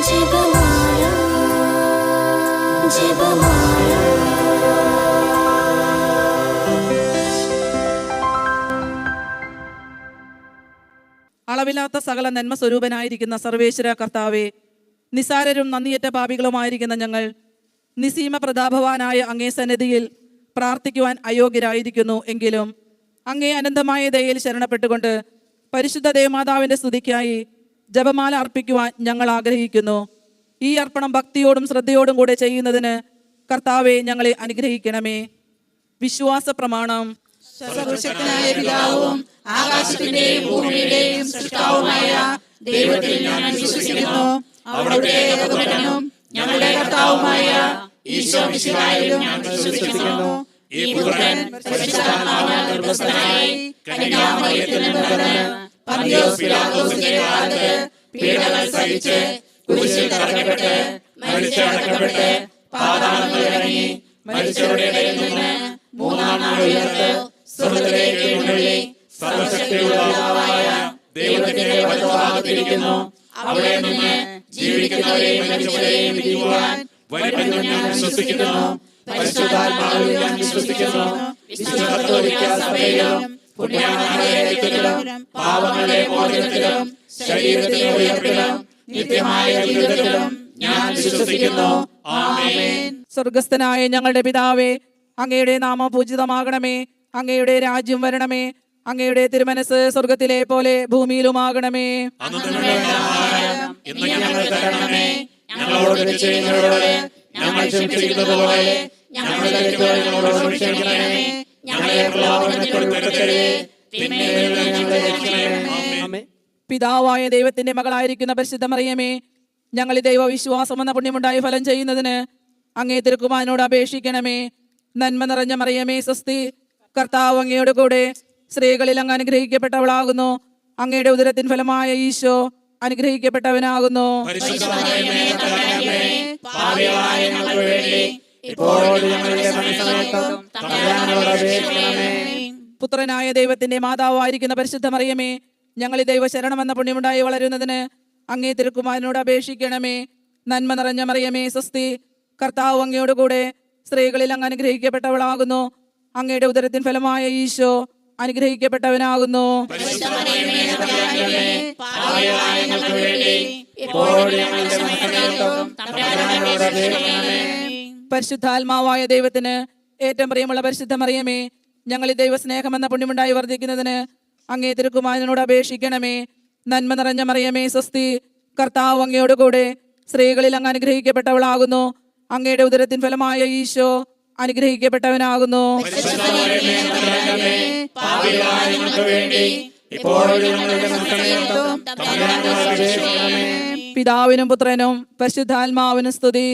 ജപമാല ജപമാല. അളവില്ലാത്ത സകല നന്മ സ്വരൂപനായിരിക്കുന്ന സർവേശ്വര കർത്താവെ, നിസാരരും നന്ദിയേറ്റ പാപികളുമായിരിക്കുന്ന ഞങ്ങൾ നിസീമ പ്രതാപവാനായ അങ്ങേ സന്നിധിയിൽ പ്രാർത്ഥിക്കുവാൻ അയോഗ്യരായിരിക്കുന്നു. എങ്കിലും അങ്ങേ അനന്തമായ ദയയിൽ ശരണപ്പെട്ടുകൊണ്ട് പരിശുദ്ധ ദേവമാതാവിൻ്റെ സ്തുതിക്കായി ജപമാല അർപ്പിക്കുവാൻ ഞങ്ങൾ ആഗ്രഹിക്കുന്നു. ഈ അർപ്പണം ഭക്തിയോടും ശ്രദ്ധയോടും കൂടെ ചെയ്യുന്നതിന് കർത്താവെ ഞങ്ങളെ അനുഗ്രഹിക്കണമേ. വിശ്വാസ പ്രമാണം. സർവശക്തനായ പിതാവും ആകാശത്തിന്റെയും ഭൂമിയുടെയും സൃഷ്ടാവുമായ ദൈവത്തിൽ ഞാൻ വിശ്വസിക്കുന്നു. അവിടുത്തെ ഏകപുത്രനും ഞങ്ങളുടെ കർത്താവുമായ ഈശോ മിശിഹായിലും ഞാൻ വിശ്വസിക്കുന്നു. ഈ പുത്രൻ പരിശുദ്ധാത്മാവിനാൽ ഗർഭസ്ഥനായി കന്യാമറിയത്തിൽ നിന്ന് പിറന്ന് പന്തിയോസ് പിലാത്തോസിന്റെ കാലത്ത് പീഡകൾ സഹിച്ച് കുരിശിൽ തറയ്ക്കപ്പെട്ട് മരിച്ചടക്കപ്പെട്ട് പാതാളങ്ങളിൽ ഇറങ്ങി മരിച്ചവരുടെ ഇടയിൽ നിന്ന് മൂന്നാം നാൾ ഉയർത്ത് സ്വർഗ്ഗത്തിലേക്ക് എഴുന്നള്ളി സർവശക്തിയുള്ള പിതാവായ ദൈവത്തിന്റെ വലതുഭാഗത്തിരിക്കുന്നു. അവിടെ നിന്ന് ജീവിക്കുന്നവരെയും മരിച്ചവരെയും വിധിക്കുവാൻ വരുമെന്ന് ഞാൻ വിശ്വസിക്കുന്നു. പരിശുദ്ധാത്മാവിൽ ഞാൻ വിശ്വസിക്കുന്നു. വിശുദ്ധ കത്തോലിക്ക സഭയിലും പുണ്യാത്മാക്കളുടെ ഐക്യത്തിലും പാപങ്ങളുടെ മോചനത്തിലും ശരീരത്തിന്റെ ഉയർപ്പിലും നിത്യമായ ജീവിതത്തിലും ഞാൻ വിശ്വസിക്കുന്നു. ആമേൻ. സ്വർഗസ്ഥനായ ഞങ്ങളുടെ പിതാവേ, അങ്ങയുടെ നാമം പൂജിതമാകണമേ. അങ്ങയുടെ രാജ്യം വരണമേ. അങ്ങയുടെ തിരുമനസ് സ്വർഗത്തിലെ പോലെ ഭൂമിയിലുമാകണമേ. ഞങ്ങളോട് ചെയ്യുന്നവരോട് ഞങ്ങൾ ക്ഷമിച്ചിരിക്കുന്നത് പോലെ ഞങ്ങളുടെ തെറ്റുകളോട് ക്ഷമിക്കണമേ. ഞങ്ങളെ പ്രലോഭനത്തിൽ ഉൾപ്പെടുത്തരുതേ, തിന്മയിൽ നിന്ന് ഞങ്ങളെ രക്ഷിക്കണമേ. പിതാവായ ദൈവത്തിന്റെ മകളായിരിക്കുന്ന പരിശുദ്ധ മറിയമേ, ഞങ്ങൾ ഈ ദൈവവിശ്വാസം എന്ന പുണ്യമുണ്ടായി ഫലം ചെയ്യുന്നതിന് അങ്ങേ തിരുക്കുമാരനോട് അപേക്ഷിക്കണമേ. നന്മ നിറഞ്ഞ മറിയമേ സ്വസ്തി, കർത്താവ് അങ്ങയുടെ കൂടെ സ്ത്രീകളിൽ അങ്ങ് അനുഗ്രഹിക്കപ്പെട്ടവളാകുന്നു. അങ്ങയുടെ ഉദരത്തിൻ ഫലമായ ഈശോ അനുഗ്രഹിക്കപ്പെട്ടവനാകുന്നു. പുത്രനായ ദൈവത്തിന്റെ മാതാവായിരിക്കുന്ന പരിശുദ്ധ മറിയമേ, ഞങ്ങൾ ഈ ദൈവശരണം എന്ന പുണ്യമുണ്ടായി വളരുന്നതിന് അങ്ങേ തിരുക്കുമാരനോട് അപേക്ഷിക്കണമേ. നന്മ നിറഞ്ഞ മറിയമേ സ്വസ്തി, കർത്താവ് അങ്ങയുടെ കൂടെ സ്ത്രീകളിൽ അങ്ങ് അനുഗ്രഹിക്കപ്പെട്ടവളാകുന്നു. അങ്ങയുടെ ഉദരത്തിൻ ഫലമായ ഈശോ അനുഗ്രഹിക്കപ്പെട്ടവനാകുന്നു. പരിശുദ്ധാത്മാവായ ദൈവത്തിന് ഏറ്റവും പ്രിയമുള്ള പരിശുദ്ധ മറിയമേ, ഞങ്ങൾ ഈ ദൈവസ്നേഹം എന്ന പുണ്യമുണ്ടായി വർദ്ധിക്കുന്നതിന് അങ്ങേ തിരുക്കുമാരനോട് അപേക്ഷിക്കണമേ. നന്മ നിറഞ്ഞ മറിയമേ സ്വസ്തി, കർത്താവ് അങ്ങയുടെ കൂടെ സ്ത്രീകളിൽ അങ്ങ് അനുഗ്രഹിക്കപ്പെട്ടവളാകുന്നു. അങ്ങയുടെ ഉദരത്തിൻ ഫലമായ ഈശോ അനുഗ്രഹിക്കപ്പെട്ടവനാകുന്നു. പിതാവിനും പുത്രനും പരിശുദ്ധാത്മാവിനും സ്തുതി.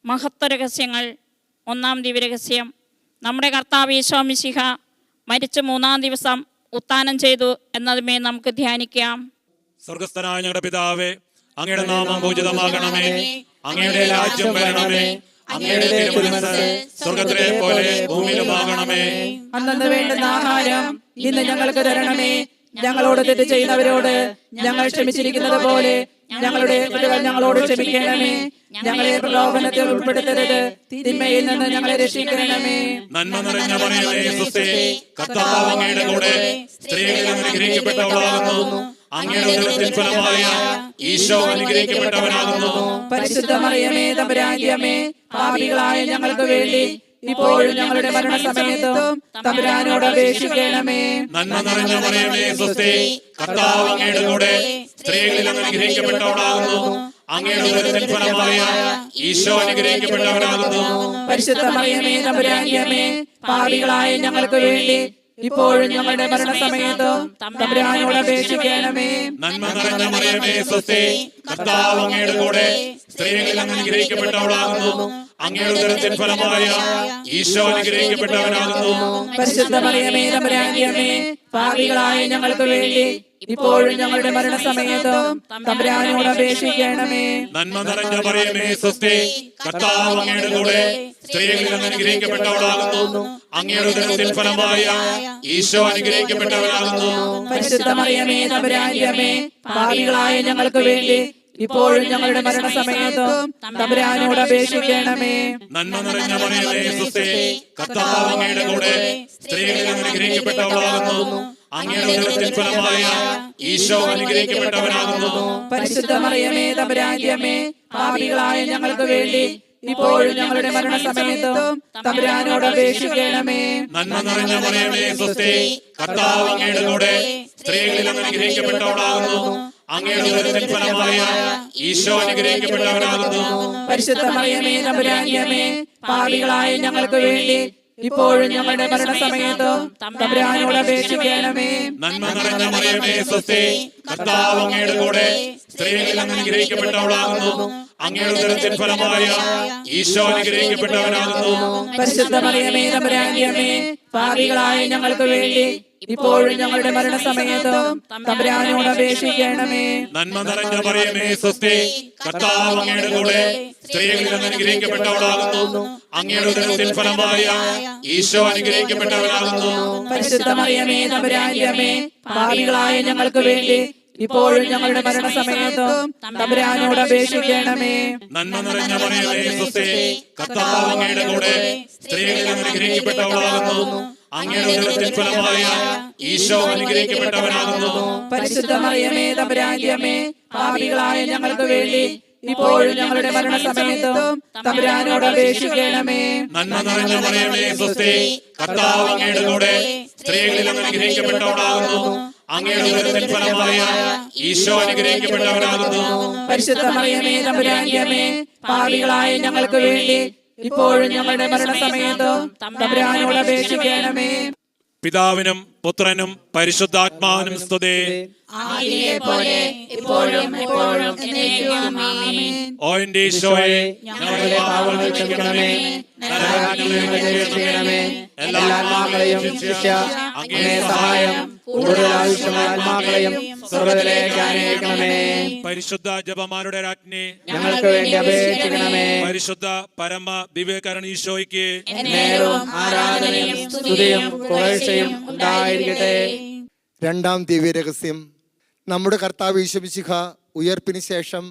മഹത്വ രഹസ്യങ്ങൾ. ഒന്നാം ദിവ്യരഹസ്യം. നമ്മുടെ കർത്താവ് ഈശോ മിശിഹ മരിച്ച് മൂന്നാം ദിവസം ഉത്ഥാനം ചെയ്തു എന്നതുമേ നമുക്ക് ധ്യാനിക്കാം. സ്വർഗസ്ഥനായ ഞങ്ങളുടെ പിതാവേ, അങ്ങയുടെ നാമം പൂജിതമാകണമേ. അങ്ങയുടെ രാജ്യം വരണമേ. അങ്ങയുടെ തിരുമനസ്സ് സ്വർഗ്ഗത്തിലെ പോലെ ഭൂമിയിലുമാകണമേ. അന്നന്ന് വേണ്ടുന്ന ആഹാരം ഇന്ന് ഞങ്ങൾക്ക് തരണമേ. ഞങ്ങളോട് തെറ്റ് ചെയ്യുന്നവരോട് ഞങ്ങൾ ക്ഷമിച്ചിരിക്കുന്നത് പോലെ ഞങ്ങളുടെ തെറ്റുകൾ ഞങ്ങളോട് ക്ഷമിക്കണമേ. ഞങ്ങളെ പ്രലോഭനത്തിൽ ഉൾപ്പെടുത്തരുത്, തിന്മയിൽ നിന്ന് ഞങ്ങളെ രക്ഷിക്കണമേ. നന്മ നിറഞ്ഞ മറിയമേ സ്വസ്തി, കർത്താവ് അങ്ങയുടെ കൂടെ സ്ത്രീകളിൽ അനുഗ്രഹിക്കപ്പെട്ടവളാകുന്നു. അങ്ങയുടെ ഉദരത്തിൻ ഫലമായ ഈശോ അനുഗ്രഹിക്കപ്പെട്ടവനാകുന്നു. പരിശുദ്ധ മറിയമേ തമ്പുരാന്റെ അമ്മേ, പാപികളായ ഞങ്ങൾക്ക് വേണ്ടി ഇപ്പോഴും ഞങ്ങളുടെ മരണസമയത്തും തമ്പുരാനോട് അപേക്ഷിക്കണമേ. നന്മ നിറഞ്ഞ മറിയമേ സ്വസ്തി, കർത്താവ് അങ്ങയുടെ കൂടെ സ്ത്രീകളിൽ അനുഗ്രഹിക്കപ്പെട്ടവളാകുന്നു. അങ്ങയുടെ ഉദരത്തിൻ ഫലമായ ഈശോ അനുഗ്രഹിക്കപ്പെട്ടവനാകുന്നു. പരിശുദ്ധ മറിയമേ തമ്പുരാന്റെ അമ്മേ, പാപികളായ ഞങ്ങൾക്ക് വേണ്ടി ഇപ്പോഴും ഞങ്ങളുടെ മരണസമയത്തും തമ്പുരാനോട് അപേക്ഷിക്കണമേ. നന്മ നിറഞ്ഞ മറിയമേ സ്വസ്തി, കർത്താവ് അങ്ങയുടെ കൂടെ സ്ത്രീകളിൽ അനുഗ്രഹിക്കപ്പെട്ടവളാകുന്നു. അങ്ങയുടെ ഉദരത്തിൻ ഫലമായ ഈശോ അനുഗ്രഹിക്കപ്പെട്ടവനാകുന്നു. പരിശുദ്ധ മറിയമേ തമ്പുരാന്റെ അമ്മേ, പാപികളായ ഞങ്ങൾക്ക് വേണ്ടി ഇപ്പോഴും ഞങ്ങളുടെ മരണസമയത്തും തമ്പുരാനോട് അപേക്ഷിക്കണമേ. നന്മ നിറഞ്ഞ മറിയമേ സ്വസ്തി, കർത്താവ് അങ്ങയുടെ കൂടെ സ്ത്രീകളിൽ അങ്ങ് അനുഗ്രഹിക്കപ്പെട്ടവളാകുന്നു. അങ്ങയുടെ ഉദരത്തിൻ ഫലമായ ഈശോ അനുഗ്രഹിക്കപ്പെട്ടവനാകുന്നു. പരിശുദ്ധ മറിയമേ തമ്പുരാന്റെ അമ്മേ, പാപികളായ ഞങ്ങൾക്ക് വേണ്ടി ഇപ്പോഴും ഞങ്ങളുടെ മരണസമയത്തും തമ്പുരാനോട് അപേക്ഷിക്കണമേ. നന്മ നിറഞ്ഞ മറിയമേ സ്വസ്തി, കർത്താവ് അങ്ങയുടെ കൂടെ സ്ത്രീകളിൽ അങ്ങ് അനുഗ്രഹിക്കപ്പെട്ടവളാകുന്നു. അങ്ങയുടെ ഉദരത്തിൻ ഫലമായ ഈശോ അനുഗ്രഹിക്കപ്പെട്ടവനാകുന്നു. പരിശുദ്ധ മറിയമേ തമ്പുരാന്റെ അമ്മേ, പാപികളായ ഞങ്ങൾക്ക് വേണ്ടി ഇപ്പോഴും ഞങ്ങളുടെ മരണസമയത്തും തമ്പുരാനോട് അപേക്ഷിക്കണമേ. നന്മ നിറഞ്ഞ മറിയമേ സ്വസ്തി, കർത്താവ് അങ്ങയുടെ കൂടെ സ്ത്രീകളിൽ അങ്ങ് അനുഗ്രഹിക്കപ്പെട്ടവളാകുന്നു. അങ്ങയുടെ ഉദരത്തിൻ ഫലമായ ഈശോ അനുഗ്രഹിക്കപ്പെട്ടവനാകുന്നു. പരിശുദ്ധ മറിയമേ തമ്പുരാന്റെ അമ്മേ, പാപികളായ ഞങ്ങൾക്ക് വേണ്ടി ഇപ്പോഴും ഞങ്ങളുടെ മരണസമയത്തും തമ്പുരാനോട് അപേക്ഷിക്കണമേ. നന്മ നിറഞ്ഞ മറിയമേ സ്വസ്തി, കർത്താവ് അങ്ങയുടെ കൂടെ സ്ത്രീകളിൽ അങ്ങ് അനുഗ്രഹിക്കപ്പെട്ടവളാകുന്നു. അങ്ങയുടെ ഉദരത്തിൻ ഫലമായ ഈശോ അനുഗ്രഹിക്കപ്പെട്ടവനാകുന്നു. പരിശുദ്ധ മറിയമേ തമ്പുരാന്റെ അമ്മേ, പാപികളായ ഞങ്ങൾക്ക് വേണ്ടി ഇപ്പോഴും ഞങ്ങളുടെ മരണസമയത്തും തമ്പുരാനോട് അപേക്ഷിക്കണമേ. നന്മ നിറഞ്ഞ മറിയമേ സ്വസ്തി, കർത്താവ് അങ്ങയുടെ കൂടെ സ്ത്രീകളിൽ അങ്ങ് അനുഗ്രഹിക്കപ്പെട്ടവളാകുന്നു. അങ്ങയുടെ ഉദരത്തിൻ ഫലമായ ഈശോ അനുഗ്രഹിക്കപ്പെട്ടവനാകുന്നു. പരിശുദ്ധ മറിയമേ തമ്പുരാന്റെ അമ്മേ, പാപികളായ ഞങ്ങൾക്ക് വേണ്ടി ഇപ്പോഴും ഞങ്ങളുടെ മരണസമയത്തും തമ്പുരാനോട് അപേക്ഷിക്കണമേ. നന്മ നിറഞ്ഞ മറിയമേ സ്വസ്തി, കർത്താവ് അങ്ങയുടെ കൂടെ സ്ത്രീകളിൽ അങ്ങ് അനുഗ്രഹിക്കപ്പെട്ടവളാകുന്നു. അങ്ങയുടെ ഉദരത്തിൻ ഫലമായ ഈശോ അനുഗ്രഹിക്കപ്പെട്ടവനാകുന്നു. പരിശുദ്ധ മറിയമേ തമ്പുരാന്റെ അമ്മേ, പാപികളായ ഞങ്ങൾക്ക് വേണ്ടി ഇപ്പോഴും ഞങ്ങളുടെ മരണസമയത്തും തമ്പുരാനോട് അപേക്ഷിക്കണമേ. നന്മ നിറഞ്ഞ മറിയമേ സ്വസ്തി, കർത്താവ് അങ്ങയുടെ കൂടെ സ്ത്രീകളിൽ അങ്ങ് അനുഗ്രഹിക്കപ്പെട്ടവളാകുന്നു. അങ്ങയുടെ ഉദരത്തിൻ ഫലമായ ഈശോ അനുഗ്രഹിക്കപ്പെട്ടവനാകുന്നു. പരിശുദ്ധ മറിയമേ തമ്പുരാന്റെ അമ്മേ, പാപികളായ ഞങ്ങൾക്ക് വേണ്ടി ഇപ്പോഴും ഞങ്ങളുടെ മരണസമയത്തും തമ്പുരാനോട് അപേക്ഷിക്കണമേ. പിതാവിനും പുത്രനും പരിശുദ്ധാത്മാവിനും സ്തുതി. ആദിയിലെ പോലെ ഇപ്പോഴും എപ്പോഴും എന്നേക്കും ആമേൻ. ഓ എന്റെ ഈശോയെ, ഞങ്ങളുടെ പാപങ്ങൾ ക്ഷമിക്കണമേ, നരകാഗ്നിയിൽ നിന്ന് ഞങ്ങളെ രക്ഷിക്കണമേ. എല്ലാ ആത്മാക്കളെയും ശിക്ഷ അങ്ങേ സഹായം കൂടുതൽ ആവശ്യമായ ആത്മാക്കളെയും സ്വർഗ്ഗത്തിലേക്ക് അനയിക്കണമേ. പരിശുദ്ധ ജപമാരുടെ രാജ്ഞി, ഞങ്ങൾക്ക് വേണ്ടി അപേക്ഷിക്കണമേ. പരിശുദ്ധ പരമ ദിവ്യകാരണ ഈശോയ്ക്ക് നേരവും ആരാധനയും സ്തുതിയും പുകഴ്ചയും ഉണ്ടായിരിക്കട്ടെ. രണ്ടാം ദിവ്യരഹസ്യം. നമ്മുടെ കർത്താവ് ഈശോമിശിഹ ഉയർപ്പിന് ശേഷം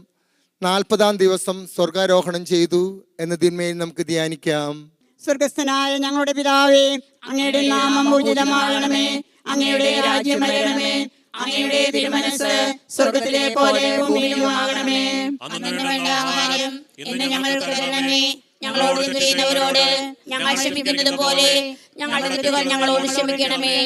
40-ാം ദിവസം സ്വർഗാരോഹണം ചെയ്തു എന്നതിന്മേൽ നമുക്ക് ധ്യാനിക്കാം. സ്വർഗസ്ഥനായ ഞങ്ങളുടെ പിതാവേ, അങ്ങയുടെ നാമം പൂജിതമാകണമേ. അങ്ങയുടെ രാജ്യം വരണമേ. അങ്ങയുടെ തിരുമനസ് സ്വർഗത്തിലെ പോലെ ഭൂമിയിലുമാകണമേ. അന്നു വേണ്ട ആഹാരം ഇന്ന് ഞങ്ങൾക്ക് തരണമേ. ഞങ്ങളോട് തെറ്റ് ചെയ്യുന്നവരോട് ഞങ്ങൾ ക്ഷമിക്കുന്നത് പോലെ ഞങ്ങളുടെ തെറ്റുകൾ ഞങ്ങളോട് ക്ഷമിക്കണമേ.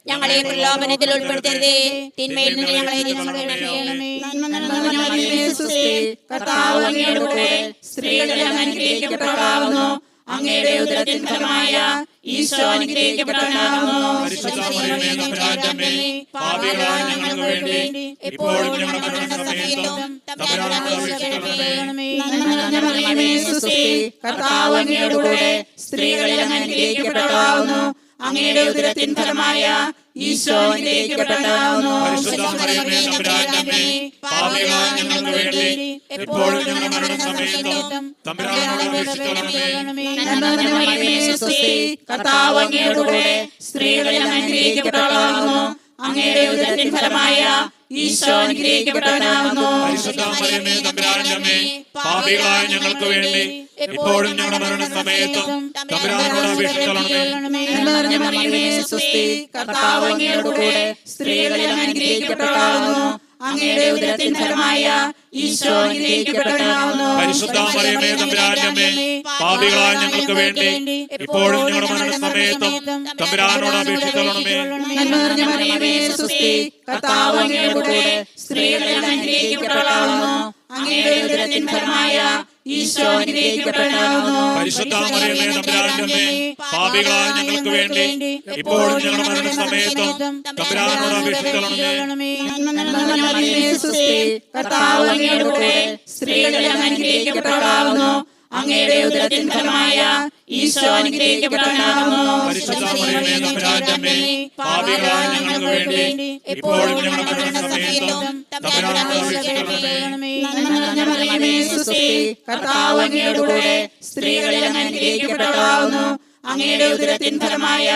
ഞങ്ങളെ പ്രലോഭനത്തിൽ ഉൾപ്പെടുത്തരുതേ, തിന്മയിൽ നിന്ന് ഞങ്ങളെ രക്ഷിക്കണമേ. നന്മ നിറഞ്ഞ മറിയമേ, സ്വസ്തി, കർത്താവ് അങ്ങയുടെ കൂടെ സ്ത്രീകളിൽ അങ്ങ് അനുഗ്രഹിക്കപ്പെട്ടവളാകുന്നു. അങ്ങയുടെ ഉദരത്തിൻ ഫലമായ ഈശോ അനുഗ്രഹിക്കപ്പെട്ടവനാകുന്നു. പരിശുദ്ധ മറിയമേ തമ്പുരാന്റെ അമ്മേ, പാപികളായ ഞങ്ങൾക്ക് വേണ്ടി ഇപ്പോഴും ഞങ്ങളുടെ മരണസമയത്തും തമ്പുരാനോട് അപേക്ഷിക്കണമേ. നന്മ നിറഞ്ഞ മറിയമേ, സ്വസ്തി, കർത്താവ് അങ്ങയുടെ കൂടെ സ്ത്രീകളിൽ അങ്ങ് അനുഗ്രഹിക്കപ്പെട്ടവളാകുന്നു. അങ്ങയുടെ ഉദരത്തിൻ ഫലമായ ഈശോ അനുഗ്രഹിക്കപ്പെട്ടവനാകുന്നു. പരിശുദ്ധ മറിയമേ തമ്പുരാന്റെ അമ്മേ, പാപികളായ ഞങ്ങൾക്ക് വേണ്ടി ഇപ്പോഴും ഞങ്ങളുടെ മരണസമയത്തും തമ്പുരാനോട് അപേക്ഷിക്കണമേ. നന്മ നിറഞ്ഞ മറിയമേ, സ്വസ്തി, കർത്താവ് അങ്ങയുടെ കൂടെ സ്ത്രീകളിൽ അങ്ങ് അനുഗ്രഹിക്കപ്പെട്ടവളാകുന്നു. അങ്ങയുടെ ഉദരത്തിൻ ഫലമായ ഈശോ അനുഗ്രഹിക്കപ്പെട്ടവനാകുന്നു. പരിശുദ്ധ മറിയമേ തമ്പുരാന്റെ അമ്മേ, പാപികളായ ഞങ്ങൾക്ക് വേണ്ടി ഇപ്പോഴും ഞങ്ങളുടെ മരണസമയത്തും തമ്പുരാനോട് അപേക്ഷിക്കണമേ. നന്മ നിറഞ്ഞ മറിയമേ, സ്വസ്തി, കർത്താവ് അങ്ങയുടെ കൂടെ സ്ത്രീകളിൽ അങ്ങ് അനുഗ്രഹിക്കപ്പെട്ടവളാകുന്നു. അങ്ങയുടെ ഉദരത്തിൻ ഫലമായ ഈശോ അനുഗ്രഹിക്കപ്പെട്ടവനാകുന്നു. പരിശുദ്ധ മറിയമേ തമ്പുരാന്റെ അമ്മേ, പാപികളായ ഞങ്ങൾക്ക് വേണ്ടി ഇപ്പോഴും ഞങ്ങളുടെ മരണസമയത്തും തമ്പുരാനോട് അപേക്ഷിക്കണമേ. നന്മ നിറഞ്ഞ മറിയമേ, സ്വസ്തി, കർത്താവ് അങ്ങയുടെ കൂടെ സ്ത്രീകളിൽ അങ്ങ് അനുഗ്രഹിക്കപ്പെട്ടവളാകുന്നു. അങ്ങയുടെ ഉദരത്തിൻ ഫലമായ ഈശോ അനുഗ്രഹിക്കപ്പെട്ടവനാകുന്നു. പരിശുദ്ധ മറിയമേ തമ്പുരാന്റെ അമ്മേ, പാപികളായ ഞങ്ങൾക്ക് വേണ്ടി ഇപ്പോഴും ഞങ്ങളുടെ മരണസമയത്തും തമ്പുരാനോട് അപേക്ഷിക്കണമേ. നന്മ നിറഞ്ഞ മറിയമേ, സ്വസ്തി, കർത്താവ് അങ്ങയുടെ കൂടെ സ്ത്രീകളിൽ അങ്ങ് അനുഗ്രഹിക്കപ്പെട്ടവളാകുന്നു. അങ്ങയുടെ ഉദരത്തിൻ ഫലമായ ഈശോ അനുഗ്രഹിക്കപ്പെട്ടവനാകുന്നു. പരിശുദ്ധ മറിയമേ തമ്പുരാന്റെ അമ്മേ, പാപികളായ ഞങ്ങൾക്ക് വേണ്ടി ഇപ്പോഴും ഞങ്ങളുടെ മരണസമയത്തും തമ്പുരാനോട് അപേക്ഷിക്കണമേ. നന്മ നിറഞ്ഞ മറിയമേ സ്വസ്തി, കർത്താവ് അങ്ങയുടെ കൂടെ സ്ത്രീകളിൽ അങ്ങ് അനുഗ്രഹിക്കപ്പെട്ടവളാകുന്നു. അങ്ങയുടെ ഉദരത്തിൻ ഫലമായ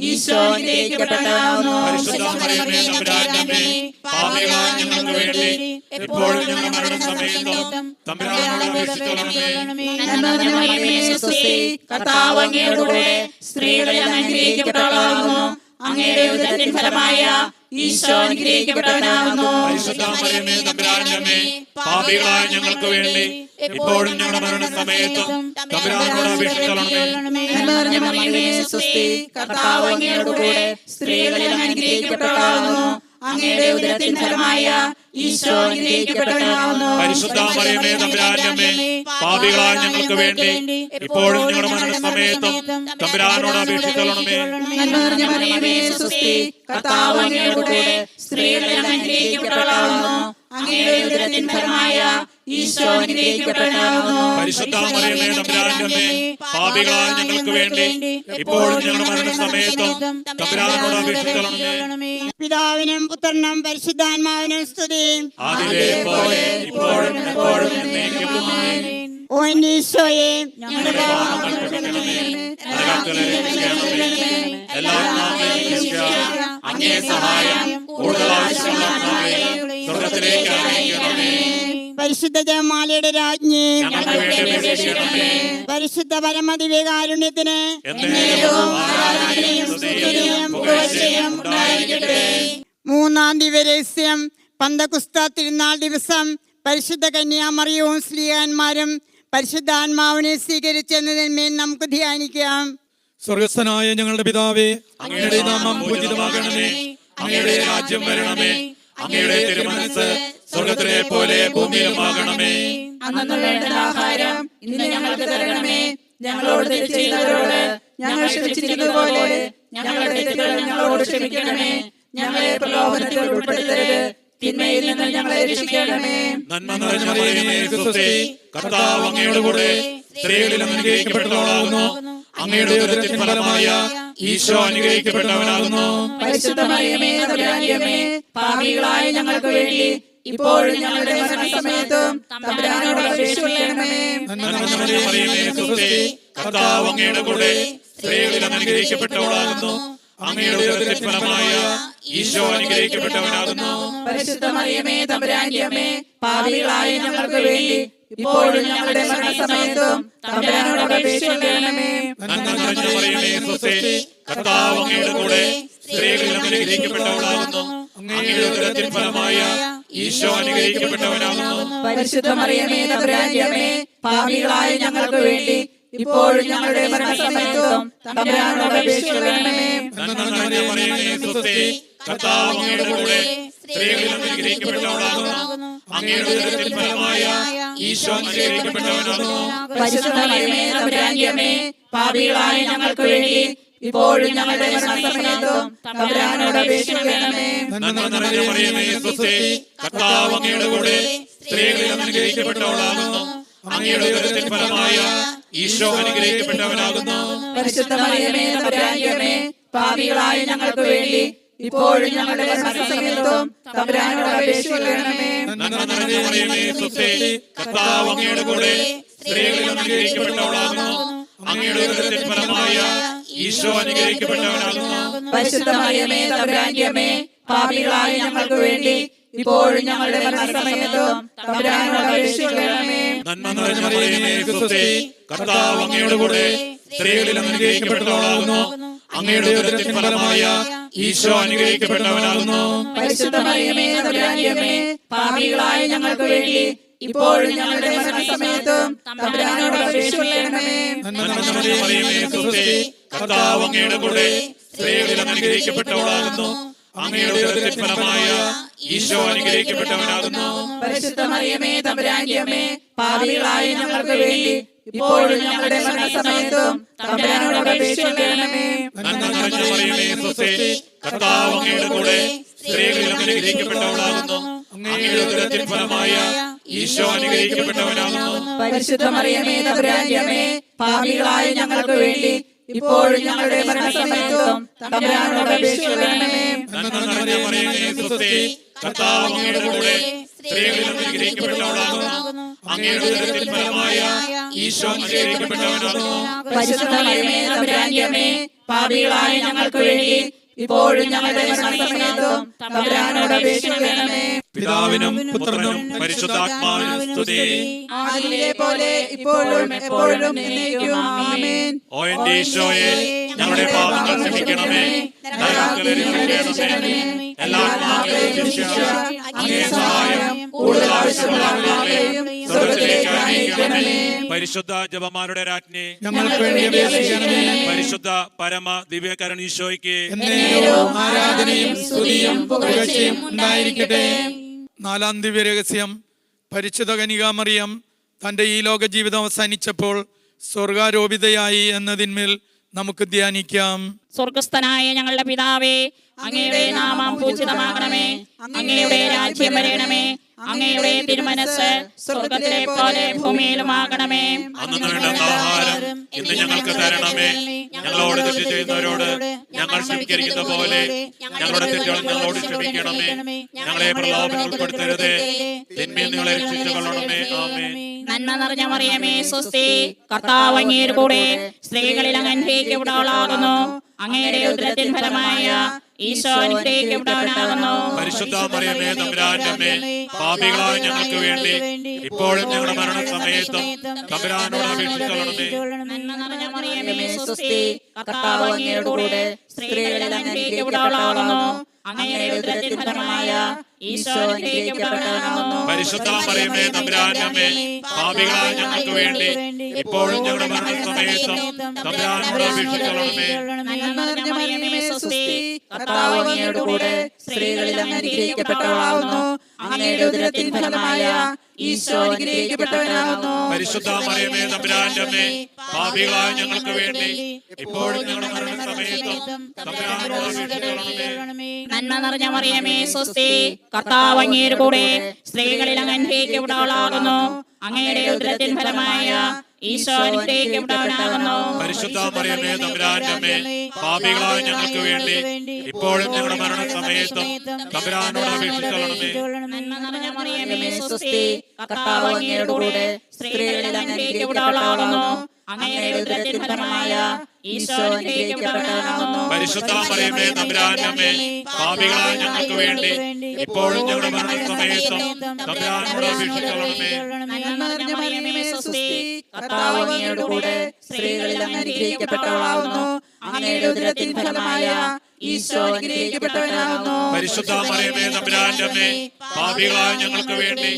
ഈശോ അനുഗ്രഹിക്കപ്പെട്ടവനാകുന്നു. പരിശുദ്ധ മറിയമേ തമ്പുരാന്റെ അമ്മേ, പാപികളായ ഞങ്ങൾക്ക് വേണ്ടി ഇപ്പോഴും ഞങ്ങളുടെ മരണസമയത്തും തമ്പുരാനോട് അപേക്ഷിക്കണമേ. നന്മ നിറഞ്ഞ മറിയമേ സ്വസ്തി, കർത്താവ് അങ്ങയുടെ കൂടെ സ്ത്രീകളിൽ അങ്ങ് അനുഗ്രഹിക്കപ്പെട്ടവളാകുന്നു. അങ്ങയുടെ ഉദരത്തിൻ ഫലമായ ഈശോ അനുഗ്രഹിക്കപ്പെട്ടവനാകുന്നു. പരിശുദ്ധ മറിയമേ തമ്പുരാന്റെ അമ്മേ, പാപികളായ ഞങ്ങൾക്ക് വേണ്ടി ഇപ്പോഴും ഞങ്ങളുടെ മരണസമയത്തും തമ്പുരാനോട് അപേക്ഷിക്കണമേ. നന്മ നിറഞ്ഞ മറിയമേ സ്വസ്തി, കർത്താവ് അങ്ങയുടെ കൂടെ സ്ത്രീകളിൽ അങ്ങ് അനുഗ്രഹിക്കപ്പെട്ടവളാകുന്നു. അങ്ങയുടെ ഉദരത്തിൻ ഫലമായ ഈശോ അനുഗ്രഹിക്കപ്പെട്ടവനാകുന്നു. പരിശുദ്ധ മറിയമേ തമ്പുരാന്റെ അമ്മേ, പാപികളായ ഞങ്ങൾക്ക് വേണ്ടി ഇപ്പോഴും ഞങ്ങളുടെ മരണസമയത്തും തമ്പുരാനോട് അപേക്ഷിക്കണമേ. നന്മ നിറഞ്ഞ മറിയമേ സ്വസ്തി, കർത്താവ് അങ്ങയുടെ കൂടെ സ്ത്രീകളിൽ അങ്ങ് അനുഗ്രഹിക്കപ്പെട്ടവളാകുന്നു. അങ്ങയുടെ ഉദരത്തിൻ ഫലമായ ഈശോ അനുഗ്രഹിക്കപ്പെട്ടവനാകുന്നു. പരിശുദ്ധ മറിയമേ തമ്പുരാന്റെ അമ്മേ, പാപികളായ ഞങ്ങൾക്ക് വേണ്ടി ഇപ്പോഴും ഞങ്ങളുടെ മരണസമയത്തും തമ്പുരാനോട് അപേക്ഷിക്കണമേ. പിതാവിനും പുത്രനും പരിശുദ്ധാത്മാവിനും സ്തുതി. ആദിയിലെ പോലെ ഇപ്പോഴും എപ്പോഴും എന്നേക്കും ആമേൻ. ഓ എന്റെ ഈശോയെ, ഞങ്ങളുടെ പാപങ്ങൾ ക്ഷമിക്കണമേ. നരകത്തിലെ രക്ഷിക്കണമേ. എല്ലാ ആത്മാക്കളെയും രക്ഷിക്കുക. അങ്ങേ സഹായം കൂടുതൽ ആവശ്യമുള്ള ആത്മാക്കളെ സ്വർഗ്ഗത്തിലേക്ക് അയക്കണമേ. പരിശുദ്ധ ജപമാലയുടെ രാജ്ഞി, ഞങ്ങൾക്ക് വേണ്ടി അപേക്ഷിക്കണമേ. പരിശുദ്ധ പരമദിവ്യകാരുണ്യത്തിന് എന്നേരവും ആരാധനയും സ്തുതിയും പുകഴ്ചയും ഉണ്ടായിരിക്കട്ടെ. മൂന്നാം ദിവരഹസ്യം, പന്തക്കുസ്ത തിരുനാൾ ദിവസം പരിശുദ്ധ കന്യാമറിയവും സ്ലീഹാന്മാരും പരിശുദ്ധാത്മാവിനെ സ്വീകരിച്ചെന്നതിന്മേൽ നമുക്ക് ധ്യാനിക്കാം. സ്വർഗസ്ഥനായ ഞങ്ങളുടെ പിതാവേ, അങ്ങയുടെ നാമം പൂജിതമാകണമേ. അങ്ങയുടെ രാജ്യം വരണമേ. അങ്ങയുടെ തിരുമനസ്സ് സ്വർഗ്ഗത്തിലെ പോലെ ഭൂമിയിലുമാകണമേ. അന്നു വേണ്ട ആഹാരം ഇന്ന് ഞങ്ങൾക്ക് തരണമേ. ഞങ്ങളോട് തെറ്റ് ചെയ്തവരോട് ഞങ്ങൾ ക്ഷമിച്ചിരിക്കുന്നതുപോലെ ഞങ്ങളുടെ തെറ്റുകൾ ഞങ്ങളോട് ക്ഷമിക്കണമേ. ഞങ്ങളെ പ്രലോഭനത്തിൽ ഉൾപ്പെടുത്തരുത്, തിന്മയിൽ നിന്ന് ഞങ്ങളെ രക്ഷിക്കണമേ. നന്മ നിറഞ്ഞ മറിയമേ സ്വസ്തി, കർത്താവ് അങ്ങയുടെ കൂടെ സ്ത്രീകളിൽ അനുഗ്രഹിക്കപ്പെട്ടവളാകുന്നു. അങ്ങയുടെ ഉദരത്തിൻ ഫലമായ ഈശോ അനുഗ്രഹിക്കപ്പെട്ടവനാകുന്നു. പരിശുദ്ധ മറിയമേ തമ്പുരാന്റെ അമ്മേ, പാപികളായ ഞങ്ങൾക്ക് വേണ്ടി ഇപ്പോഴും ഞങ്ങളുടെ മരണസമയത്തും തമ്പുരാനോട് അപേക്ഷിക്കണമേ. നന്മ നിറഞ്ഞ മറിയമേ സ്വസ്തി, കർത്താവ് അങ്ങയുടെ കൂടെ സ്ത്രീകളിൽ അനുഗ്രഹിക്കപ്പെട്ടവളാകുന്നു. അങ്ങയുടെ ഉദരത്തിൻ ഫലമായ ഈശോ അനുഗ്രഹിക്കപ്പെട്ടവനാകുന്നു. പരിശുദ്ധ മറിയമേ തമ്പുരാന്റെ അമ്മേ, പാപികളായ ഞങ്ങൾക്ക് വേണ്ടി ഇപ്പോഴും ഞങ്ങളുടെ മരണസമയത്തും തമ്പുരാനോട് അപേക്ഷിക്കണമേ. നന്മ നിറഞ്ഞ മറിയമേ സ്വസ്തി, കർത്താവ് അങ്ങയുടെ കൂടെ സ്ത്രീകളിൽ അനുഗ്രഹിക്കപ്പെട്ടവളാകുന്നു. അങ്ങയുടെ ഉദരത്തിൻ ഫലമായ ഈശോ അനുഗ്രഹിക്കപ്പെട്ടവനാകുന്നു. പരിശുദ്ധ മറിയമേ തമ്പുരാന്റെ അമ്മേ, പാപികളായ ഞങ്ങൾക്ക് വേണ്ടി ഇപ്പോഴും ഞങ്ങളുടെ മരണസമയത്തും തമ്പുരാനോട് അപേക്ഷിക്കണമേ. നന്മ നിറഞ്ഞ മറിയമേ സ്വസ്തി, കർത്താവ് അങ്ങയുടെ കൂടെ സ്ത്രീകളിൽ അനുഗ്രഹിക്കപ്പെട്ടവളാകുന്നു. അങ്ങയുടെ ഉദരത്തിൻ ഫലമായ ഈശോ അനുഗ്രഹിക്കപ്പെട്ടവനാകുന്നു. പരിശുദ്ധ മറിയമേ തമ്പുരാന്റെ അമ്മേ, പാപികളായ ഞങ്ങൾക്ക് വേണ്ടി ഇപ്പോഴും ഞങ്ങളുടെ മരണസമയത്തും തമ്പുരാനോട് അപേക്ഷിക്കണമേ. നന്മ നിറഞ്ഞ മറിയമേ സ്വസ്തി, കർത്താവ് അങ്ങയുടെ കൂടെ സ്ത്രീകളിൽ അനുഗ്രഹിക്കപ്പെട്ടവളാകുന്നു. അങ്ങയുടെ ഉദരത്തിൻ ഫലമായ ഈശോ അനുഗ്രഹിക്കപ്പെട്ടവനാകുന്നു. പരിശുദ്ധ മറിയമേ തമ്പുരാന്റെ അമ്മേ, പാപികളായ ഞങ്ങൾക്ക് വേണ്ടി ഇപ്പോഴും ഞങ്ങളുടെ മരണസമയത്തും തമ്പുരാനോട് അപേക്ഷിക്കണമേ. നന്മ നിറഞ്ഞ മറിയമേ സ്വസ്തി, കർത്താവ് അങ്ങയുടെ കൂടെ സ്ത്രീകളിൽ അനുഗ്രഹിക്കപ്പെട്ടവളാകുന്നു. അങ്ങയുടെ ഉദരത്തിൻ ഫലമായ ഈശോ അനുഗ്രഹിക്കപ്പെട്ടവനാകുന്നു. പരിശുദ്ധ മറിയമേ തമ്പുരാന്റെ അമ്മേ, പാപികളായ ഞങ്ങൾക്ക് വേണ്ടി ഇപ്പോഴും ഞങ്ങളുടെ മരണസമയത്തും തമ്പുരാനോട് അപേക്ഷിക്കണമേ. നന്മ നിറഞ്ഞ മറിയമേ സ്വസ്തി, കർത്താവ് അങ്ങയുടെ കൂടെ സ്ത്രീകളിൽ അനുഗ്രഹിക്കപ്പെട്ടവളാകുന്നു. അങ്ങയുടെ ഉദരത്തിൻ ഫലമായ ഈശോ അനുഗ്രഹിക്കപ്പെട്ടവനാകുന്നു. പരിശുദ്ധ മറിയമേ തമ്പുരാന്റെ അമ്മേ, പാപികളായ ഞങ്ങൾക്ക് വേണ്ടി ഇപ്പോഴും ഞങ്ങളുടെ മരണസമയത്തും തമ്പുരാനോട് അപേക്ഷിക്കണമേ. നന്മ നിറഞ്ഞ മറിയമേ സ്വസ്തി, കർത്താവ് അങ്ങയുടെ കൂടെ സ്ത്രീകളിൽ അനുഗ്രഹിക്കപ്പെട്ടവളാകുന്നു. അങ്ങയുടെ ഉദരത്തിൻ ഫലമായ ഈശോ അനുഗ്രഹിക്കപ്പെട്ടവനാകുന്നു. പരിശുദ്ധ മറിയമേ തമ്പുരാന്റെ അമ്മേ, പാപികളായ ഞങ്ങൾക്ക് വേണ്ടി ഇപ്പോഴും ഞങ്ങളുടെ മരണസമയത്തും തമ്പുരാനോട് അപേക്ഷിക്കണമേ. നന്മ നിറഞ്ഞ മറിയമേ സ്വസ്തി, കർത്താവ് അങ്ങയുടെ കൂടെ സ്ത്രീകളിൽ അനുഗ്രഹിക്കപ്പെട്ടവളാകുന്നു. അങ്ങയുടെ ഉദരത്തിൻ ഫലമായ ഈശോ അനുഗ്രഹിക്കപ്പെട്ടവനാകുന്നു. പരിശുദ്ധ മറിയമേ തമ്പുരാന്റെ അമ്മേ, പാപികളായ ഞങ്ങൾക്ക് വേണ്ടി ഇപ്പോഴും ഞങ്ങളുടെ മരണസമയത്തും തമ്പുരാനോട് അപേക്ഷിക്കണമേ. നന്മ നിറഞ്ഞ മറിയമേ സ്വസ്തി, കർത്താവ് അങ്ങയുടെ കൂടെ സ്ത്രീകളിൽ അനുഗ്രഹിക്കപ്പെട്ടവളാകുന്നു. അങ്ങയുടെ ഉദരത്തിൻ ഫലമായ ഈശോ അനുഗ്രഹിക്കപ്പെട്ടവനാകുന്നു. പരിശുദ്ധ മറിയമേ തമ്പുരാന്റെ അമ്മേ, പാപികളായ ഞങ്ങൾക്ക് വേണ്ടി ഇപ്പോഴും ഞങ്ങളുടെ മരണസമയത്തും തമ്പുരാനോട് അപേക്ഷിക്കണമേ. പിതാവിനും പുത്രനും പരിശുദ്ധാത്മാവിനും സ്തുതി. ആദിയിലെ പോലെ ഇപ്പോഴും എപ്പോഴും എന്നേക്കും ആമേൻ. ഓ എന്റെ ഈശോയെ, ഞങ്ങളുടെ പാപങ്ങൾ ക്ഷമിക്കണമേ, നരകത്തിൽ രക്ഷിക്കണമേ, എല്ലാ ആത്മാക്കളെയും രക്ഷിച്ച അങ്ങേ സഹായം കൂടുതൽ ആവശ്യമുള്ളവരെയും സ്വർഗ്ഗത്തിലേക്ക് അയക്കണമേ. പരിശുദ്ധ ജപമാരുടെ രാജ്ഞി, ഞങ്ങൾക്ക് വേണ്ടി അപേക്ഷിക്കണമേ. പരിശുദ്ധ പരമ ദിവ്യകരണ ഈശോയ്ക്ക് എന്നേരവും ആരാധനയും സ്തുതിയും പുകഴ്ചയും ഉണ്ടായിരിക്കട്ടെ. നാലാം ദിവ്യരഹസ്യം. പരിശുദ്ധ കന്യകാമറിയം തൻ്റെ ഈ ലോക ജീവിതം അവസാനിച്ചപ്പോൾ സ്വർഗാരോപിതയായി എന്നതിന്മേൽ നമുക്ക് ധ്യാനിക്കാം. സ്വർഗസ്ഥനായ ഞങ്ങളുടെ പിതാവേ, അങ്ങയുടെ നാമം പൂജിതമാകണമേ, അങ്ങയുടെ രാജ്യം വരണമേ, അങ്ങയുടെ തിരുമനസ് സ്വർഗത്തിലെ പോലെ ഭൂമിയിലുമാകണമേ. അന്നു വേണ്ട ആഹാരം ഇന്ന് ഞങ്ങൾക്ക് തരണമേ. ഞങ്ങളോട് തെറ്റ് ചെയ്യുന്നവരോട് ഞങ്ങൾ ക്ഷമിക്കുന്ന പോലെ ഞങ്ങളുടെ തെറ്റുകൾ ഞങ്ങളോട് ക്ഷമിക്കണമേ. ഞങ്ങളെ പ്രലോഭനത്തിൽ ഉൾപ്പെടുത്തരുതേ, തിന്മയിൽ നിങ്ങളെ രക്ഷിച്ചുകൊള്ളണമേ. ആമേൻ. നന്മ നിറഞ്ഞ മറിയമേ സ്വസ്തി, കർത്താവ് അങ്ങയുടെ കൂടെ സ്ത്രീകളിൽ അങ്ങ് അനുഗ്രഹിക്കപ്പെട്ടവളാകുന്നു. അങ്ങയുടെ ഉദരത്തിൻ ഫലമായ ഈശോ അനുഗ്രഹിക്കപ്പെട്ടവനാകുന്നു. പരിശുദ്ധ മറിയമേ തമ്പുരാന്റെ അമ്മേ, പാപികളായ ഞങ്ങൾക്ക് വേണ്ടി ഇപ്പോഴും ഞങ്ങളുടെ മരണസമയത്തും തമ്പുരാനോട് അപേക്ഷിച്ചുകൊള്ളണമേ. നന്മ നിറഞ്ഞ മറിയമേ സ്വസ്തി, കർത്താവ് അങ്ങയുടെ കൂടെ സ്ത്രീകളിൽ അങ്ങ് അനുഗ്രഹിക്കപ്പെട്ടവളാകുന്നു. അങ്ങയുടെ ഉദരത്തിൻ ഫലമായ ഈശോ അനുഗ്രഹിക്കപ്പെട്ടവനാകുന്നു. പരിശുദ്ധ മറിയമേ തമ്പുരാന്റെ അമ്മേ, പാപികളായ ഞങ്ങൾക്ക് വേണ്ടി ഇപ്പോഴും ഞങ്ങളുടെ മരണസമയത്തും തമ്പുരാനോട് അപേക്ഷിച്ചുകൊള്ളണമേ. നന്മ നിറഞ്ഞ മറിയമേ സ്വസ്തി, കർത്താവ് അങ്ങയുടെ കൂടെ സ്ത്രീകളിൽ അങ്ങ് അനുഗ്രഹിക്കപ്പെട്ടവളാകുന്നു. അങ്ങയുടെ ഉദരത്തിൻ ഫലമായ ഈശോ അനുഗ്രഹിക്കപ്പെട്ടവനാകുന്നു. പരിശുദ്ധ മറിയമേ തമ്പുരാന്റെ അമ്മേ, പാപികളായ ഞങ്ങൾക്ക് വേണ്ടി ഇപ്പോഴും ഞങ്ങളുടെ മരണസമയത്തും തമ്പുരാനോട് അപേക്ഷിച്ചുകൊള്ളണമേ. നന്മ നിറഞ്ഞ മറിയമേ സ്വസ്തി, കർത്താവ് അങ്ങയുടെ കൂടെ സ്ത്രീകളിൽ അങ്ങ് അനുഗ്രഹിക്കപ്പെട്ടവളാകുന്നു. അങ്ങയുടെ ഉദരത്തിൻ ഫലമായ ഈശോ അനുഗ്രഹിക്കപ്പെട്ടവനാകുന്നു. പരിശുദ്ധ മറിയമേ തമ്പുരാന്റെ അമ്മേ, പാപികളായ ഞങ്ങൾക്ക് വേണ്ടി ഇപ്പോഴും ഞങ്ങളുടെ മരണസമയത്തും തമ്പുരാനോട് അപേക്ഷിച്ചുകൊള്ളണമേ. നന്മ നിറഞ്ഞ മറിയമേ സ്വസ്തി, കർത്താവ് അങ്ങയുടെ കൂടെ സ്ത്രീകളിൽ അങ്ങ് അനുഗ്രഹിക്കപ്പെട്ടവളാകുന്നു. അങ്ങയുടെ ഉദരത്തിൻ ഫലമായ ഈശോ അനുഗ്രഹിക്കപ്പെട്ടവനാകുന്നു. പരിശുദ്ധ മറിയമേ തമ്പുരാന്റെ അമ്മേ, പാപികളായ ഞങ്ങൾക്ക് വേണ്ടി ഇപ്പോഴും ഞങ്ങളുടെ മരണസമയത്തും തമ്പുരാനോട് അപേക്ഷിച്ചുകൊള്ളണമേ. നന്മ നിറഞ്ഞ മറിയമേ സ്വസ്തി, കർത്താവ് അങ്ങയുടെ കൂടെ സ്ത്രീകളിൽ അങ്ങ് അനുഗ്രഹിക്കപ്പെട്ടവളാകുന്നു. അങ്ങയുടെ ഉദരത്തിൻ ഫലമായ ഈശോ അനുഗ്രഹിക്കപ്പെട്ടവനാകുന്നു. പരിശുദ്ധ മറിയമേ തമ്പുരാന്റെ അമ്മേ, പാപികളായ ഞങ്ങൾക്ക് വേണ്ടി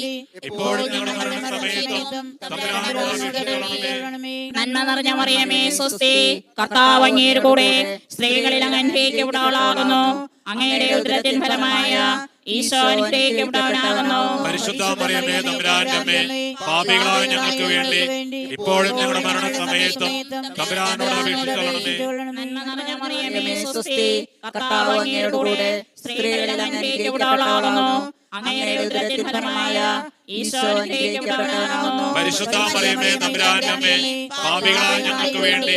ഇപ്പോഴും ഞങ്ങളുടെ മരണസമയത്തും തമ്പുരാനോട് അപേക്ഷിച്ചുകൊള്ളണമേ. നന്മ നിറഞ്ഞ മറിയമേ സ്വസ്തി, കർത്താവ് അങ്ങയുടെ കൂടെ സ്ത്രീകളിൽ അങ്ങ് അനുഗ്രഹിക്കപ്പെട്ടവളാകുന്നു. അങ്ങയുടെ ഉദരത്തിൻ ഫലമായ ഈശോ അനുഗ്രഹിക്കപ്പെട്ടവനാകുന്നു. പരിശുദ്ധ മറിയമേ തമ്പുരാന്റെ അമ്മേ, പാപികളായ ഞങ്ങൾക്ക് വേണ്ടി ഇപ്പോഴും ഞങ്ങളുടെ മരണസമയത്തും തമ്പുരാനോട് അപേക്ഷിച്ചുകൊള്ളണമേ. നന്മ നിറഞ്ഞ മറിയമേ സ്വസ്തി, കർത്താവ് അങ്ങയുടെ കൂടെ സ്ത്രീകളിൽ അങ്ങ് അനുഗ്രഹിക്കപ്പെട്ടവളാകുന്നു. അങ്ങയുടെ ഉദരത്തിൻ ഫലമായ ഈശോ അനുഗ്രഹിക്കപ്പെട്ടവനാകുന്നു. പരിശുദ്ധ മറിയമേ തമ്പുരാന്റെ അമ്മേ, പാപികളായ ഞങ്ങൾക്ക് വേണ്ടി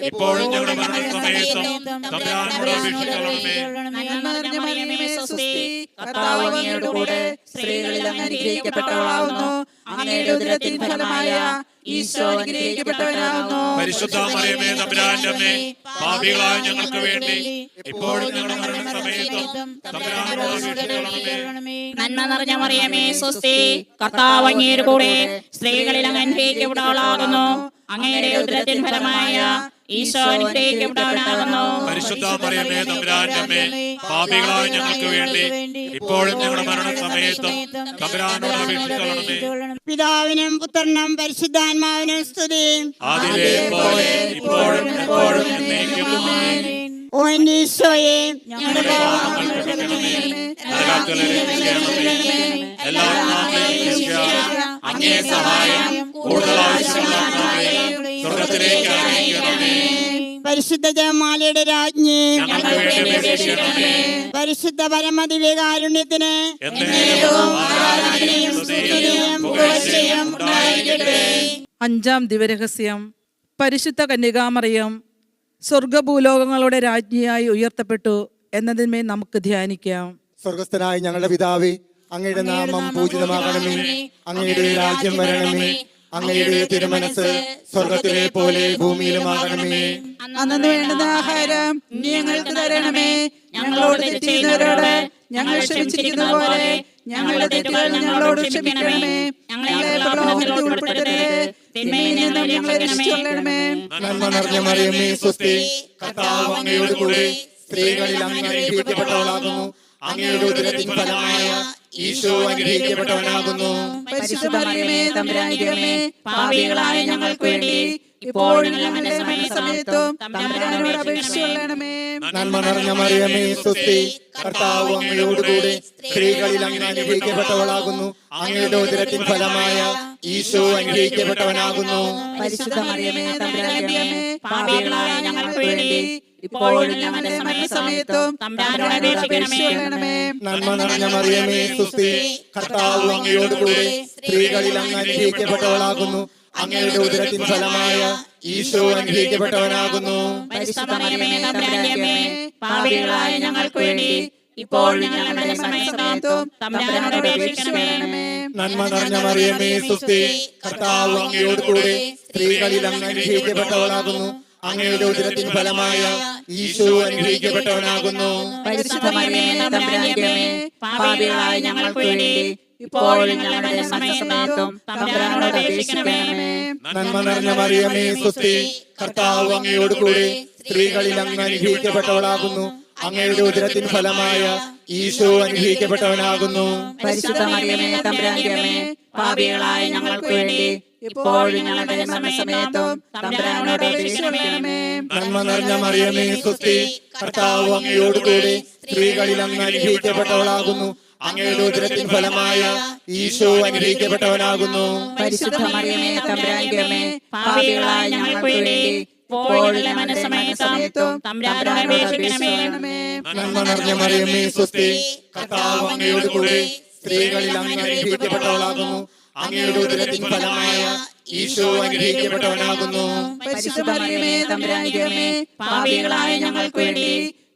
ഇപ്പോഴും ഞങ്ങളുടെ മരണസമയത്തും തമ്പുരാനോട് അപേക്ഷിച്ചുകൊള്ളണമേ. നന്മ നിറഞ്ഞ മറിയമേ സ്വസ്തി, കർത്താവ് അങ്ങയുടെ കൂടെ സ്ത്രീകളിൽ അങ്ങ് അനുഗ്രഹിക്കപ്പെട്ടവളാകുന്നു. അങ്ങയുടെ ഉദരത്തിൻ ഫലമായ ഈശോ അനുഗ്രഹിക്കപ്പെട്ടവനാകുന്നു. പരിശുദ്ധ മറിയമേ തമ്പുരാന്റെ അമ്മേ, പാപികളായ ഞങ്ങൾക്ക് വേണ്ടി ഇപ്പോഴും ഞങ്ങളുടെ മരണസമയത്തും തമ്പുരാനോട് അപേക്ഷിച്ചുകൊള്ളണമേ. നന്മ നിറഞ്ഞ മറിയമേ സ്വസ്തി, കർത്താവ് അങ്ങയുടെ കൂടെ സ്ത്രീകളിൽ അങ്ങ് അനുഗ്രഹിക്കപ്പെട്ടവളാകുന്നു. അങ്ങയുടെ ഉദരത്തിൻ ഫലമായ ഈശോ അനുഗ്രഹിക്കപ്പെട്ടവനാകുന്നു. പരിശുദ്ധ മറിയമേ തമ്പുരാന്റെ അമ്മേ, പാപികളായ ഞങ്ങൾക്ക് വേണ്ടി ഇപ്പോഴും ഞങ്ങളുടെ മരണസമയത്തും തമ്പുരാനോട് അപേക്ഷിച്ചുകൊള്ളണമേ. പിതാവിനും പുത്രനും പരിശുദ്ധാത്മാവിനും സ്തുതി. ആദിയിലെ പോലെ ഇപ്പോഴും എപ്പോഴും എന്നേക്കും ആമേൻ. ഓ എന്റെ ഈശോയെ, ഞങ്ങളുടെ പാപങ്ങൾ ക്ഷമിക്കണമേ, നരകത്തിൽ രക്ഷിക്കണമേ, എല്ലാ ആത്മാക്കളെയും രക്ഷിക്കുക. അങ്ങേ സഹായം കൂടുതൽ ആവശ്യമുള്ള ആത്മാക്കളെ സ്വർഗ്ഗത്തിലേക്ക് അയക്കണമേ. പരിശുദ്ധ ജപമാലയുടെ രാജ്ഞി, ഞങ്ങൾക്ക് വേണ്ടി അപേക്ഷിക്കണമേ. പരിശുദ്ധ പരമദിവ്യകാരുണ്യത്തിന് എന്നേരവും ആരാധനയും സ്തുതിയും പുകഴ്ചയും പുകഴ്ചയും ഉണ്ടായിരിക്കട്ടെ. അഞ്ചാം ദിവരഹസ്യം. പരിശുദ്ധ കന്യകാമറിയം സ്വർഗഭൂലോകങ്ങളുടെ രാജ്ഞിയായി ഉയർത്തപ്പെട്ടു എന്നതിന്മേൽ നമുക്ക് ധ്യാനിക്കാം. സ്വർഗസ്ഥനായ ഞങ്ങളുടെ പിതാവേ, അങ്ങയുടെ നാമം പൂജിതമാകണമേ. അങ്ങയുടെ രാജ്യം വരണമേ. അങ്ങയുടെ തിരുമനസ് സ്വർഗത്തിലെ പോലെ ഭൂമിയിലുമാകണമേ. അന്നു വേണ്ടുന്ന ആഹാരം നീ ഞങ്ങൾക്ക് തരണമേ. ഞങ്ങളോട് തെറ്റ് ചെയ്യുന്നവരോട് ഞങ്ങൾ ക്ഷമിച്ചിരിക്കുന്ന പോലെ ഞങ്ങളുടെ തെറ്റുകൾ ഞങ്ങളോട് ക്ഷമിക്കണമേ. ഞങ്ങളെ പ്രലോഭനത്തിൽ ഉൾപ്പെടുത്തരുത്, തിന്മയിൽ നിന്നും ഞങ്ങളെ രക്ഷിച്ചുകൊള്ളണമേ. നന്മ നിറഞ്ഞ മറിയമേ, സ്വസ്തി. കർത്താവ് അങ്ങയോട് കൂടെ സ്ത്രീകളിൽ അങ്ങ് അനുഗ്രഹിക്കപ്പെട്ടവളാകുന്നു. അങ്ങയുടെ ഉദരത്തിൻ ഫലമായ ഈശോ അനുഗ്രഹിക്കപ്പെട്ടവനാകുന്നു. പരിശുദ്ധ മറിയമേ, തമ്പുരാന്റെ അമ്മേ, പാപികളായ ഞങ്ങൾക്ക് വേണ്ടി ഇപ്പോഴും ഞങ്ങളുടെ സമയത്തും തമ്പുരാനോട് അപേക്ഷിച്ചുകൊള്ളണമേ. നന്മ നിറഞ്ഞ മറിയമേ, സ്വസ്തി. കർത്താവ് അങ്ങയോട് കൂടെ സ്ത്രീകളിൽ അങ്ങ് അനുഗ്രഹിക്കപ്പെട്ടവളാകുന്നു. അങ്ങയുടെ ഉദരത്തിൻ ഫലമായ ഈശോ അനുഗ്രഹിക്കപ്പെട്ടവനാകുന്നു. പരിശുദ്ധ മറിയമേ, തമ്പുരാന്റെ അമ്മേ, പാപികളായ ഞങ്ങൾക്ക് വേണ്ടി ഇപ്പോഴും ഞങ്ങളുടെ സമയത്തും തമ്പുരാനോട് അപേക്ഷിച്ചുകൊള്ളണമേ. നന്മ നിറഞ്ഞ മറിയമേ, സ്വസ്തി. കർത്താവ് അങ്ങയോട് കൂടെ സ്ത്രീകളിൽ അങ്ങ് അനുഗ്രഹിക്കപ്പെട്ടവളാകുന്നു. അങ്ങയുടെ ഉദരത്തിൻ ഫലമായ ഈശോ അനുഗ്രഹിക്കപ്പെട്ടവനാകുന്നു. പരിശുദ്ധ മറിയമേ, തമ്പുരാന്റെ അമ്മേ, പാപികളായ ഞങ്ങൾക്ക് വേണ്ടി ഇപ്പോഴും ഞങ്ങളുടെ സമയത്തും തമ്പുരാനോട് അപേക്ഷിച്ചുകൊള്ളണമേ. നന്മ നിറഞ്ഞ മറിയമേ, സ്വസ്തി. കർത്താവ് അങ്ങയോട് കൂടെ സ്ത്രീകളിൽ അങ്ങ് അനുഗ്രഹിക്കപ്പെട്ടവളാകുന്നു. അങ്ങയുടെ ഉദരത്തിൻ ഫലമായ ഈശോ അനുഗ്രഹിക്കപ്പെട്ടവനാകുന്നു. പരിശുദ്ധ മറിയമേ, തമ്പുരാന്റെ അമ്മേ, പാപികളായ ഞങ്ങൾക്ക് വേണ്ടി ഇപ്പോഴും ഞങ്ങളുടെ സമയത്തും തമ്പുരാനോട് അപേക്ഷിക്കണമേ. നന്മ നിറഞ്ഞ മറിയമേ, സ്വസ്തി. കർത്താവ് അങ്ങയോട് കൂടെ സ്ത്രീകളിൽ അങ്ങ് അനുഗ്രഹിക്കപ്പെട്ടവളാകുന്നു. അങ്ങയുടെ ഉദരത്തിൻ ഫലമായ ഈശോ അനുഗ്രഹിക്കപ്പെട്ടവനാകുന്നു. പരിശുദ്ധ മറിയമേ, തമ്പുരാന്റെ അമ്മേ, പാപികളായ ഞങ്ങൾക്ക് വേണ്ടി ഇപ്പോഴും ഞങ്ങളുടെ സമയത്തും തമ്പുരാനോട് അപേക്ഷിക്കണമേ. നന്മ നിറഞ്ഞ മറിയമേ, സ്വസ്തി. കർത്താവ് അങ്ങയോട് കൂടെ സ്ത്രീകളിൽ അങ്ങ് അനുഗ്രഹിക്കപ്പെട്ടവളാകുന്നു. അങ്ങയുടെ ഉദരത്തിൻ ഫലമായ ഈശോ അനുഗ്രഹിക്കപ്പെട്ടവനാകുന്നു. പരിശുദ്ധ മറിയമേ, തമ്പുരാന്റെ അമ്മേ, പാപികളായ ഞങ്ങൾക്ക് വേണ്ടി ഇപ്പോഴും ഞങ്ങളുടെ സമയത്തും തമ്പുരാനോട് അപേക്ഷിക്കണമേ. നന്മ നിറഞ്ഞ മറിയമേ, സ്വസ്തി. കർത്താവ് അങ്ങയോട് കൂടെ സ്ത്രീകളിൽ അങ്ങ് അനുഗ്രഹിക്കപ്പെട്ടവളാകുന്നു. അങ്ങയുടെ ഉദരത്തിൻ ഫലമായ ഈശോ അനുഗ്രഹിക്കപ്പെട്ടവനാകുന്നു. പരിശുദ്ധ മറിയമേ, തമ്പുരാന്റെ അമ്മേ, പാപികളായ ഞങ്ങൾക്ക് വേണ്ടി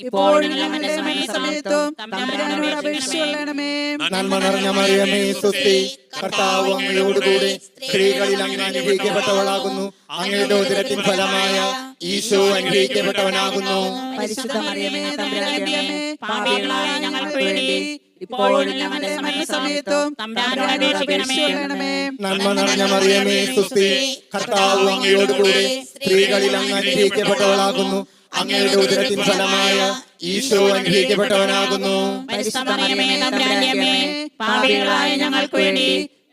ഇപ്പോഴും ഞങ്ങളുടെ സമയത്തും തമ്പുരാനോട് അപേക്ഷിച്ചുകൊള്ളണമേ. നന്മ നിറഞ്ഞ മറിയമേ, സ്വസ്തി. കർത്താവ് അങ്ങയോട് കൂടെ സ്ത്രീകളിൽ അങ്ങ് അനുഗ്രഹിക്കപ്പെട്ടവളാകുന്നു. അങ്ങയുടെ ഉദരത്തിൻ ഫലമായ ഈശോ അനുഗ്രഹിക്കപ്പെട്ടവനാകുന്നു. പരിശുദ്ധ മറിയമേ, തമ്പുരാന്റെ അമ്മേ, പാപികളായ ഞങ്ങൾക്ക് വേണ്ടി ഇപ്പോഴും ഞങ്ങളുടെ സമയത്തും തമ്പുരാനോട് അപേക്ഷിച്ചുകൊള്ളണമേ. നന്മ നിറഞ്ഞ മറിയമേ, സ്വസ്തി. കർത്താവ് അങ്ങയോട് കൂടെ സ്ത്രീകളിൽ അങ്ങ് അനുഗ്രഹിക്കപ്പെട്ടവളാകുന്നു. അങ്ങയുടെ ഉദരത്തിൻ ഫലമായ ഈശോ അനുഗ്രഹിക്കപ്പെട്ടവനാകുന്നു. പരിശുദ്ധ മറിയമേ, തമ്പുരാന്റെ അമ്മേ, പാപികളായ ഞങ്ങൾക്ക് വേണ്ടി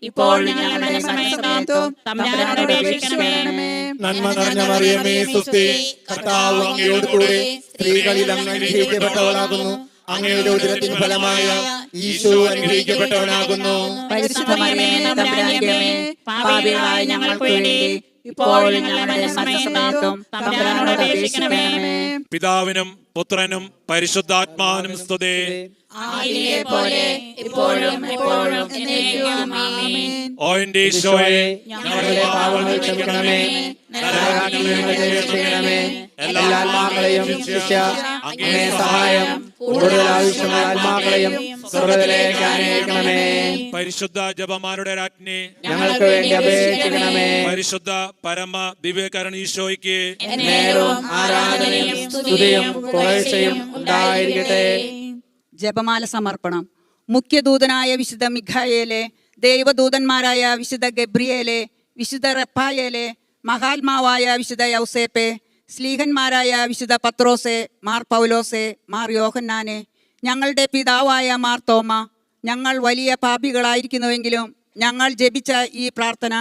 ഇപ്പോഴും ഞങ്ങളുടെ സമയത്തും തമ്പുരാനോട് അപേക്ഷിച്ചുകൊള്ളണമേ. നന്മ നിറഞ്ഞ മറിയമേ, സ്വസ്തി. കർത്താവ് അങ്ങയോട് കൂടെ സ്ത്രീകളിൽ അങ്ങ് അനുഗ്രഹിക്കപ്പെട്ടവളാകുന്നു. അങ്ങയുടെ ഉദരത്തിൻ ഫലമായ ഈശോ അനുഗ്രഹിക്കപ്പെട്ടവനാകുന്നു. പരിശുദ്ധ മറിയമേ, തമ്പുരാന്റെ അമ്മേ, പാപികളായ ഞങ്ങൾക്ക് വേണ്ടി ഇപ്പോഴും ഞങ്ങളുടെ സമയത്തും തമ്പുരാനോട് അപേക്ഷിക്കണമേ. പിതാവിനും പുത്രനും പരിശുദ്ധാത്മാവിനും സ്തുതി. ആദിയിലെ പോലെ ഇപ്പോഴും എപ്പോഴും എന്നേക്കും ആമേൻ. ഓ എന്റെ ഈശോയെ, ഞങ്ങളുടെ പാപങ്ങൾ ക്ഷമിക്കണമേ. നരകാഗ്നിയിൽ നിന്ന് ഞങ്ങളെ രക്ഷിക്കണമേ. എല്ലാ ആത്മാക്കളെയും ശിക്ഷ അങ്ങേ സഹായം കൂടുതൽ ആവശ്യമുള്ള ആത്മാക്കളെയും സ്വർഗ്ഗത്തിലേക്ക് അനയിക്കണമേ. പരിശുദ്ധ ജപമാരുടെ രാജ്ഞി, ഞങ്ങൾക്ക് വേണ്ടി അപേക്ഷിക്കണമേ. പരിശുദ്ധ പരമ ദിവ്യകരണ ഈശോയ്ക്ക് നേരവും ആരാധനയും സ്തുതിയും പുകഴ്ചയും ഉണ്ടായിരിക്കട്ടെ. ജപമാല സമർപ്പണം. മുഖ്യദൂതനായ വിശുദ്ധ മിഖായേലെ, ദൈവദൂതന്മാരായ വിശുദ്ധ ഗബ്രിയേലെ, വിശുദ്ധ റഫായേലെ, മഹാത്മാവായ വിശുദ്ധ യൗസേപ്പെ, സ്ലീഹന്മാരായ വിശുദ്ധ പത്രോസെ, മാർ പൗലോസെ, മാർ യോഹന്നാനെ, ഞങ്ങളുടെ പിതാവായ മാർ തോമ, ഞങ്ങൾ വലിയ പാപികളായിരിക്കുന്നുവെങ്കിലും ഞങ്ങൾ ജപിച്ച ഈ പ്രാർത്ഥന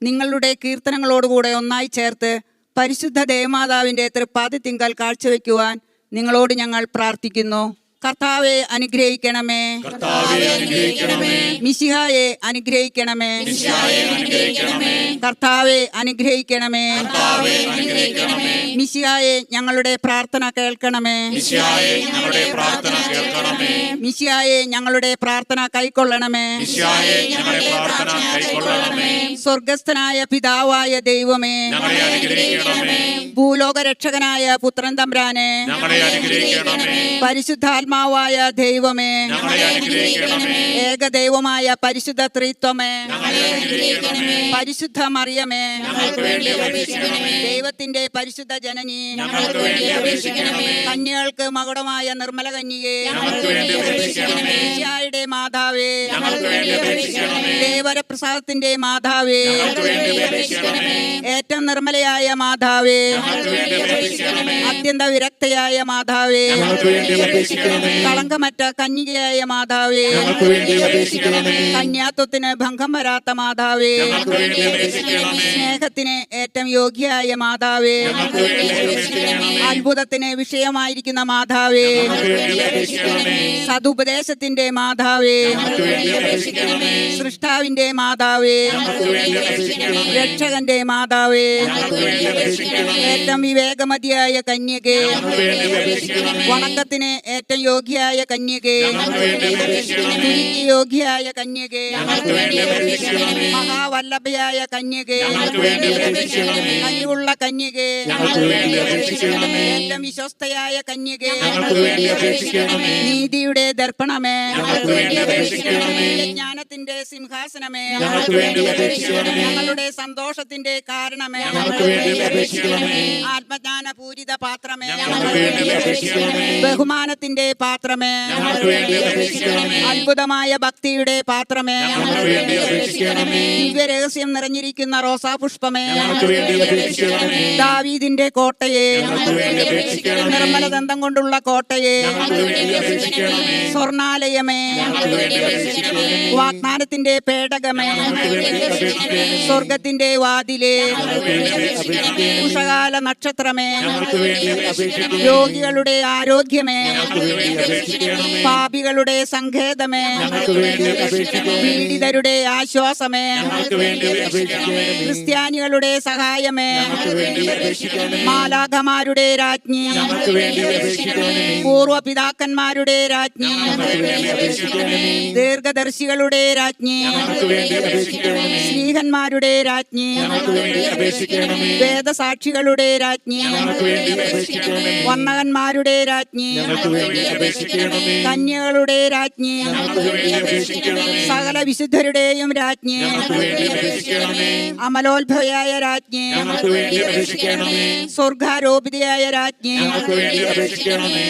നിങ്ങളുടെ കീർത്തനങ്ങളോടുകൂടെ ഒന്നായി ചേർത്ത് പരിശുദ്ധ ദേവമാതാവിൻ്റെ തൃപ്പാദത്തിങ്കൽ കാഴ്ചവെക്കുവാൻ നിങ്ങളോട് ഞങ്ങൾ പ്രാർത്ഥിക്കുന്നു. കർത്താവെ അനുഗ്രഹിക്കണമേ. കർത്താവെ അനുഗ്രഹിക്കണമേ. മിശിഹായെ അനുഗ്രഹിക്കണമേ. മിശിഹായെ അനുഗ്രഹിക്കണമേ. കർത്താവെ അനുഗ്രഹിക്കണമേ. കർത്താവെ അനുഗ്രഹിക്കണമേ. മിശിഹായെ ഞങ്ങളുടെ പ്രാർത്ഥന കേൾക്കണമേ. മിശിഹായെ ഞങ്ങളുടെ പ്രാർത്ഥന കേൾക്കണമേ. മിശിഹായെ ഞങ്ങളുടെ പ്രാർത്ഥന കൈക്കൊള്ളണമേ. മിശിഹായെ ഞങ്ങളുടെ പ്രാർത്ഥന കൈക്കൊള്ളണമേ. സ്വർഗസ്ഥനായ പിതാവായ ദൈവമേ, ഞങ്ങളെ അനുഗ്രഹിക്കണമേ. ഭൂലോക രക്ഷകനായ പുത്രൻ തമ്പുരാനെ, ഞങ്ങളെ അനുഗ്രഹിക്കണമേ. പരിശുദ്ധാത്മാവായ ദൈവമേ, ഞങ്ങളെ അനുഗ്രഹിക്കണമേ. ഏകദൈവമായ പരിശുദ്ധ ത്രിത്വമേ, ഞങ്ങളെ അനുഗ്രഹിക്കണമേ. പരിശുദ്ധ മറിയമേ, ഞങ്ങൾക്ക് വേണ്ടി അപേക്ഷിക്കണമേ. ദൈവത്തിന്റെ പരിശുദ്ധ ജനനി, ഞങ്ങൾക്ക് വേണ്ടി അപേക്ഷിക്കണമേ. കന്യകൾക്ക് മകുടമായ നിർമ്മല കന്യകേ, ഞങ്ങൾക്ക് വേണ്ടി അപേക്ഷിക്കണമേ. ഈശോയുടെ മാതാവേ, ഞങ്ങൾക്ക് വേണ്ടി അപേക്ഷിക്കണമേ. ദേവരപ്രസാദത്തിന്റെ മാതാവേ, ഞങ്ങൾക്ക് വേണ്ടി അപേക്ഷിക്കണമേ. ഏറ്റവും നിർമ്മലയായ മാതാവേ, ഞങ്ങൾക്ക് വേണ്ടി അപേക്ഷിക്കണമേ. അത്യന്ത വിരക്തയായ മാതാവേ, ഞങ്ങൾക്ക് വേണ്ടി അപേക്ഷിക്കണമേ. കളങ്കമറ്റ കന്യകയായ മാതാവേ, ഞങ്ങൾക്ക് വേണ്ടി അപേക്ഷിക്കണമേ. കന്യാത്വത്തിന് ഭംഗം വരാത്ത മാതാവേ, ഞങ്ങൾക്ക് വേണ്ടി അപേക്ഷിക്കണമേ. സ്നേഹത്തിന് ഏറ്റവും യോഗ്യയായ മാതാവേ, ഞങ്ങൾക്ക് വേണ്ടി അപേക്ഷിക്കണമേ. അത്ഭുതത്തിന് വിഷയമായിരിക്കുന്ന മാതാവേ, ഞങ്ങൾക്ക് വേണ്ടി അപേക്ഷിക്കണമേ. സതുപദേശത്തിന്റെ മാതാവേ, ഞങ്ങൾക്ക് വേണ്ടി അപേക്ഷിക്കണമേ. സൃഷ്ടാവിന്റെ മാതാവേ, ഞങ്ങൾക്ക് വേണ്ടി അപേക്ഷിക്കണമേ. രക്ഷകന്റെ മാതാവേ, ഞങ്ങൾക്ക് വേണ്ടി അപേക്ഷിക്കണമേ. ഏറ്റവും വിവേകമതിയായ കന്യകേ, ഞങ്ങൾക്ക് വേണ്ടി അപേക്ഷിക്കണമേ. വണക്കത്തിന് ഏറ്റവും യോഗ്യയായ കന്യകേ, ഞങ്ങൾക്ക് വേണ്ടി അപേക്ഷിക്കണമേ. തുനിക്ക് യോഗ്യയായ കന്യകേ, ഞങ്ങൾക്ക് വേണ്ടി അപേക്ഷിക്കണമേ. മഹാവല്ലഭയായ കന്യകേ, ഞങ്ങൾക്ക് വേണ്ടി അപേക്ഷിക്കണമേ. കഴിവുള്ള കന്യകേ, ഞങ്ങൾക്ക് വേണ്ടി അപേക്ഷിക്കണമേ. ഏറ്റവും വിശ്വസ്തയായ കന്യകേ, ഞങ്ങൾക്ക് വേണ്ടി അപേക്ഷിക്കണമേ. നീതിയുടെ ദർപ്പണമേ, ഞങ്ങൾക്ക് വേണ്ടി അപേക്ഷിക്കണമേ. ജ്ഞാനത്തിന്റെ സിംഹാസനമേ, ഞങ്ങൾക്ക് വേണ്ടി അപേക്ഷിക്കണമേ. ഞങ്ങളുടെ സന്തോഷത്തിന്റെ കാരണമേ, ഞങ്ങൾക്ക് വേണ്ടി അപേക്ഷിക്കണമേ. ആത്മജ്ഞാന പൂരിത പാത്രമേ, ഞങ്ങൾക്ക് വേണ്ടി അപേക്ഷിക്കണമേ. ബഹുമാനത്തിന്റെ പാത്രമേ, ഞങ്ങൾക്ക് വേണ്ടി അപേക്ഷിക്കണമേ. അത്ഭുതമായ ഭക്തിയുടെ പാത്രമേ, ഞങ്ങൾക്ക് വേണ്ടി അപേക്ഷിക്കണമേ. ദിവ്യരഹസ്യം നിറഞ്ഞിരിക്കുന്ന റോസാപുഷ്പമേ, ഞങ്ങൾക്ക് വേണ്ടി അപേക്ഷിക്കണമേ. ദാവീദിന്റെ കോട്ടയെ, ഞങ്ങൾക്ക് വേണ്ടി അപേക്ഷിക്കണമേ. നിർമ്മലദന്തം കൊണ്ടുള്ള കോട്ടയെ, ഞങ്ങൾക്ക് വേണ്ടി അപേക്ഷിക്കണമേ. സ്വർണാലയമേ, ഞങ്ങൾക്ക് വേണ്ടി അപേക്ഷിക്കണമേ. വാഗ്ദാനത്തിന്റെ പേടകമേ, ഞങ്ങൾക്ക് വേണ്ടി അപേക്ഷിക്കണമേ. സ്വർഗത്തിന്റെ വാതിലേ, ഞങ്ങൾക്ക് വേണ്ടി അപേക്ഷിക്കണമേ. ഉഷകാല നക്ഷത്രമേ, ഞങ്ങൾക്ക് വേണ്ടി അപേക്ഷിക്കണമേ. രോഗികളുടെ ആരോഗ്യമേ, ഞങ്ങൾക്ക് വേണ്ടി അപേക്ഷിക്കണമേ. പാപികളുടെ സങ്കേതമേ, ഞങ്ങൾക്ക് വേണ്ടി അപേക്ഷിക്കണമേ. പീഡിതരുടെ ആശ്വാസമേ, ഞങ്ങൾക്ക് വേണ്ടി അപേക്ഷിക്കണമേ. ക്രിസ്ത്യാനികളുടെ സഹായമേ, ഞങ്ങൾക്ക് വേണ്ടി അപേക്ഷിക്കണമേ. മാലാഖമാരുടെ രാജ്ഞി, ഞങ്ങൾക്ക് വേണ്ടി അപേക്ഷിക്കണമേ. പൂർവ്വ പിതാക്കന്മാരുടെ രാജ്ഞി, ഞങ്ങൾക്ക് വേണ്ടി അപേക്ഷിക്കണമേ. ദീർഘദർശികളുടെ രാജ്ഞി, ഞങ്ങൾക്ക് വേണ്ടി അപേക്ഷിക്കണമേ. സ്നേഹന്മാരുടെ രാജ്ഞി, ഞങ്ങൾക്ക് വേണ്ടി അപേക്ഷിക്കണമേ. വേദസാക്ഷികളുടെ രാജ്ഞി, ഞങ്ങൾക്ക് വേണ്ടി അപേക്ഷിക്കണമേ. വന്ദകന്മാരുടെ രാജ്ഞി, ഞങ്ങൾക്ക് വേണ്ടി അപേക്ഷിക്കണമേ. കന്യകളുടെ രാജ്ഞി, ഞങ്ങൾക്ക് വേണ്ടി അപേക്ഷിക്കണമേ. സകല വിശുദ്ധരുടെയും രാജ്ഞി, ഞങ്ങൾക്ക് വേണ്ടി അപേക്ഷിക്കണമേ. അമലോത്ഭവയായ രാജ്ഞി, ഞങ്ങൾക്ക് വേണ്ടി അപേക്ഷിക്കണമേ. സ്വർഗാരോപിതയായ രാജ്ഞി, ഞങ്ങൾക്ക് വേണ്ടി അപേക്ഷിക്കണമേ.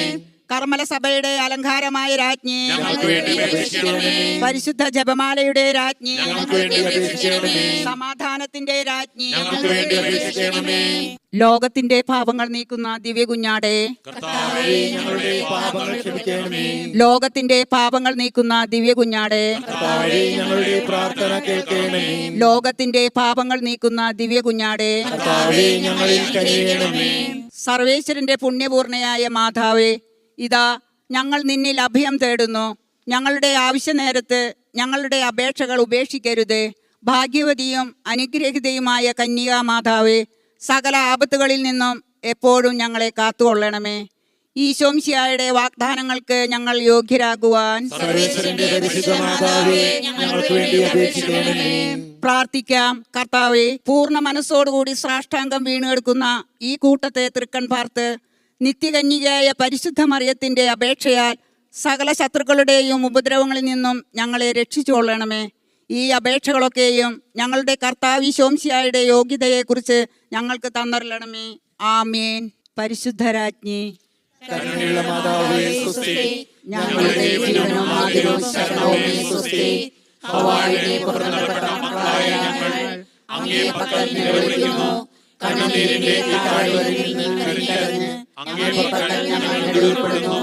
കർമ്മല സഭയുടെ അലങ്കാരമായ രാജ്ഞി, ഞങ്ങൾക്ക് വേണ്ടി അപേക്ഷിക്കണമേ. പരിശുദ്ധ ജപമാലയുടെ രാജ്ഞി, ഞങ്ങൾക്ക് വേണ്ടി അപേക്ഷിക്കണമേ. സമാധാനത്തിന്റെ രാജ്ഞി, ഞങ്ങൾക്ക് വേണ്ടി അപേക്ഷിക്കണമേ. ലോകത്തിന്റെ പാപങ്ങൾ നീക്കുന്ന ദിവ്യ കുഞ്ഞാടേ, കർത്താവേ, ഞങ്ങളുടെ പാപങ്ങൾ ക്ഷമിക്കണമേ. ലോകത്തിന്റെ പാപങ്ങൾ നീക്കുന്ന ദിവ്യ കുഞ്ഞാടേ, കർത്താവേ, ഞങ്ങളുടെ പ്രാർത്ഥന കേൾക്കണമേ. ലോകത്തിന്റെ പാപങ്ങൾ നീക്കുന്ന ദിവ്യ കുഞ്ഞാടേ, കർത്താവേ, ഞങ്ങളിൽ കനിയണമേ. സർവേശ്വരന്റെ പുണ്യപൂർണയായ മാതാവേ, ഇതാ ഞങ്ങൾ നിന്നിൽ അഭയം തേടുന്നു. ഞങ്ങളുടെ ആവശ്യ നേരത്ത് ഞങ്ങളുടെ അപേക്ഷകൾ ഉപേക്ഷിക്കരുത്. ഭാഗ്യവതിയും അനുഗ്രഹീതയുമായ കന്യകാ മാതാവേ, സകല ആപത്തുകളിൽ നിന്നും എപ്പോഴും ഞങ്ങളെ കാത്തുകൊള്ളണമേ. ഈശോംശിഹായുടെ വാഗ്ദാനങ്ങൾക്ക് ഞങ്ങൾ യോഗ്യരാകുവാൻ സർവേശ്വരന്റെ പരിശുദ്ധ മാതാവേ, ഞങ്ങൾക്ക് വേണ്ടി അപേക്ഷിക്കണമേ. പ്രാർത്ഥിക്കാം. കർത്താവേ, പൂർണ്ണ മനസ്സോടുകൂടി സാഷ്ടാംഗം വീണെടുക്കുന്ന ഈ കൂട്ടത്തെ തൃക്കൺ പാർത്ത് നിത്യകന്യകയായ പരിശുദ്ധ മറിയത്തിന്റെ അപേക്ഷയാൽ സകല ശത്രുക്കളുടെയും ഉപദ്രവങ്ങളിൽ നിന്നും ഞങ്ങളെ രക്ഷിച്ചുകൊള്ളണമേ. ഈ അപേക്ഷകളൊക്കെയും ഞങ്ങളുടെ കർത്താവ് ഈശോംശിഹായുടെ യോഗ്യതയെക്കുറിച്ച് ഞങ്ങൾക്ക് തന്നറിയണമേ. ആമേൻ. പരിശുദ്ധരാജ്ഞി, കരുണയുള്ള മാതാവേ, സ്തുതി. ഞങ്ങളുടെ ജീവനും ആദരവും ശരണവും സ്തുതി. ഹവ്വായുടെ പുറപ്പെട്ട മക്കളായ ഞങ്ങൾ അങ്ങേ പക്കൽ നിലവിളിക്കുന്നു. കണ്ണുനീരിന്റെ താഴ്വരയിൽ നിന്ന് കരഞ്ഞ് അങ്ങേ പക്കൽ ഞങ്ങൾ നെടുവപ്പെടുന്നു.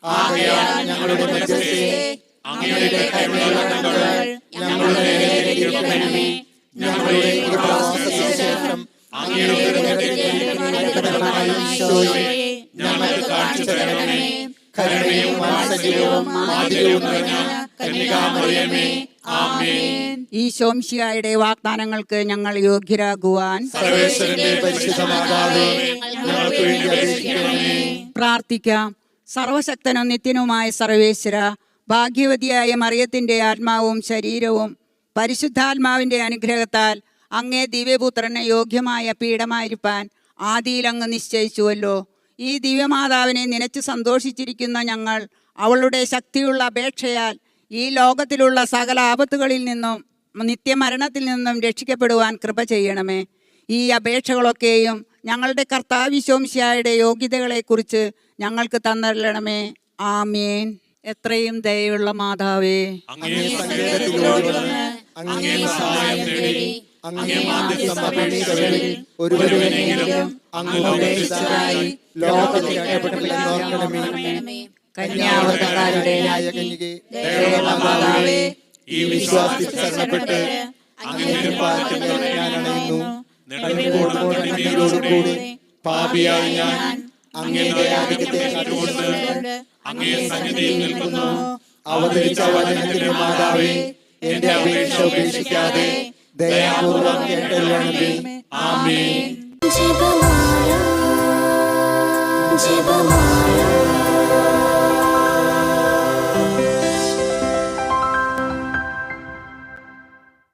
ആകയാൽ ഞങ്ങളുടെ മധ്യസ്ഥേ അങ്ങയുടെ കരുണയുള്ള കണ്ണുകൾ ഞങ്ങളുടെ നേരെ തിരിക്കണമേ. ഞങ്ങളുടെ കൃപാസനം അങ്ങയുടെ ഈശോയെ ഞങ്ങൾക്ക് കാണിച്ചു തരണമേ. കരുണയും വാത്സല്യവും ആദികവും നിറഞ്ഞ കന്യകാമറിയമേ, ആമേൻ. ഈശോംശിഹായുടെ വാഗ്ദാനങ്ങൾക്ക് ഞങ്ങൾ യോഗ്യരാകുവാൻ സർവേശ്വരന്റെ പരിശുദ്ധ മാതാവേ, ഞങ്ങൾക്ക് വേണ്ടി അപേക്ഷിക്കണമേ. പ്രാർത്ഥിക്കാം. സർവശക്തനും നിത്യനുമായ സർവേശ്വര, ഭാഗ്യവതിയായ മറിയത്തിന്റെ ആത്മാവും ശരീരവും പരിശുദ്ധാത്മാവിന്റെ അനുഗ്രഹത്താൽ അങ്ങേ ദിവ്യപുത്രന് യോഗ്യമായ പീഠമായിരിക്കാൻ ആദിയിൽ അങ്ങ് നിശ്ചയിച്ചുവല്ലോ. ഈ ദിവ്യമാതാവിനെ നനച്ചു സന്തോഷിച്ചിരിക്കുന്ന ഞങ്ങൾ അവളുടെ ശക്തിയുള്ള അപേക്ഷയാൽ ഈ ലോകത്തിലുള്ള സകല ആപത്തുകളിൽ നിന്നും നിത്യമരണത്തിൽ നിന്നും രക്ഷിക്കപ്പെടുവാൻ കൃപ ചെയ്യണമേ. ഈ അപേക്ഷകളൊക്കെയും ഞങ്ങളുടെ കർത്താവിശോംശിയായുടെ യോഗ്യതകളെക്കുറിച്ച് ഞങ്ങൾക്ക് തന്നരണമേ. ആമേൻ. എത്രയും ദയയുള്ള മാതാവേ, അങ്ങേ സങ്കേതത്തിലോടി വന്ന് അങ്ങേ സഹായം തേടി അങ്ങേ മാധ്യസ്ഥം അപേക്ഷിച്ചവരിൽ ഒരുവനെങ്കിലും അങ്ങ് ഉപദേശിച്ചതായി ലോകത്തിൽ അറിയപ്പെട്ടില്ലെന്നോർക്കണമേ. കന്യാവതാരയുടെയായ കന്യകേ, ദയയുള്ള മാതാവേ, ഈ വിശ്വാസത്തിൽ ശരണപ്പെട്ട് അങ്ങയുടെ പാദത്തിൽ ഞാൻ അണയുന്നു. നെടുങ്കോടുകൂടി പാപിയായ ഞാൻ അങ്ങേ ദയാധിക്യത്തെ കണ്ടുകൊണ്ട് അങ്ങേ സന്നിധിയിൽ നിൽക്കുന്നു. അവതരിച്ച വചനത്തിന്റെ മാതാവേ, എന്റെ അപേക്ഷ ഉപേക്ഷിക്കാതെ ദയാപൂർവം കേട്ടരുളണമേ. ആമേൻ. ജപമാല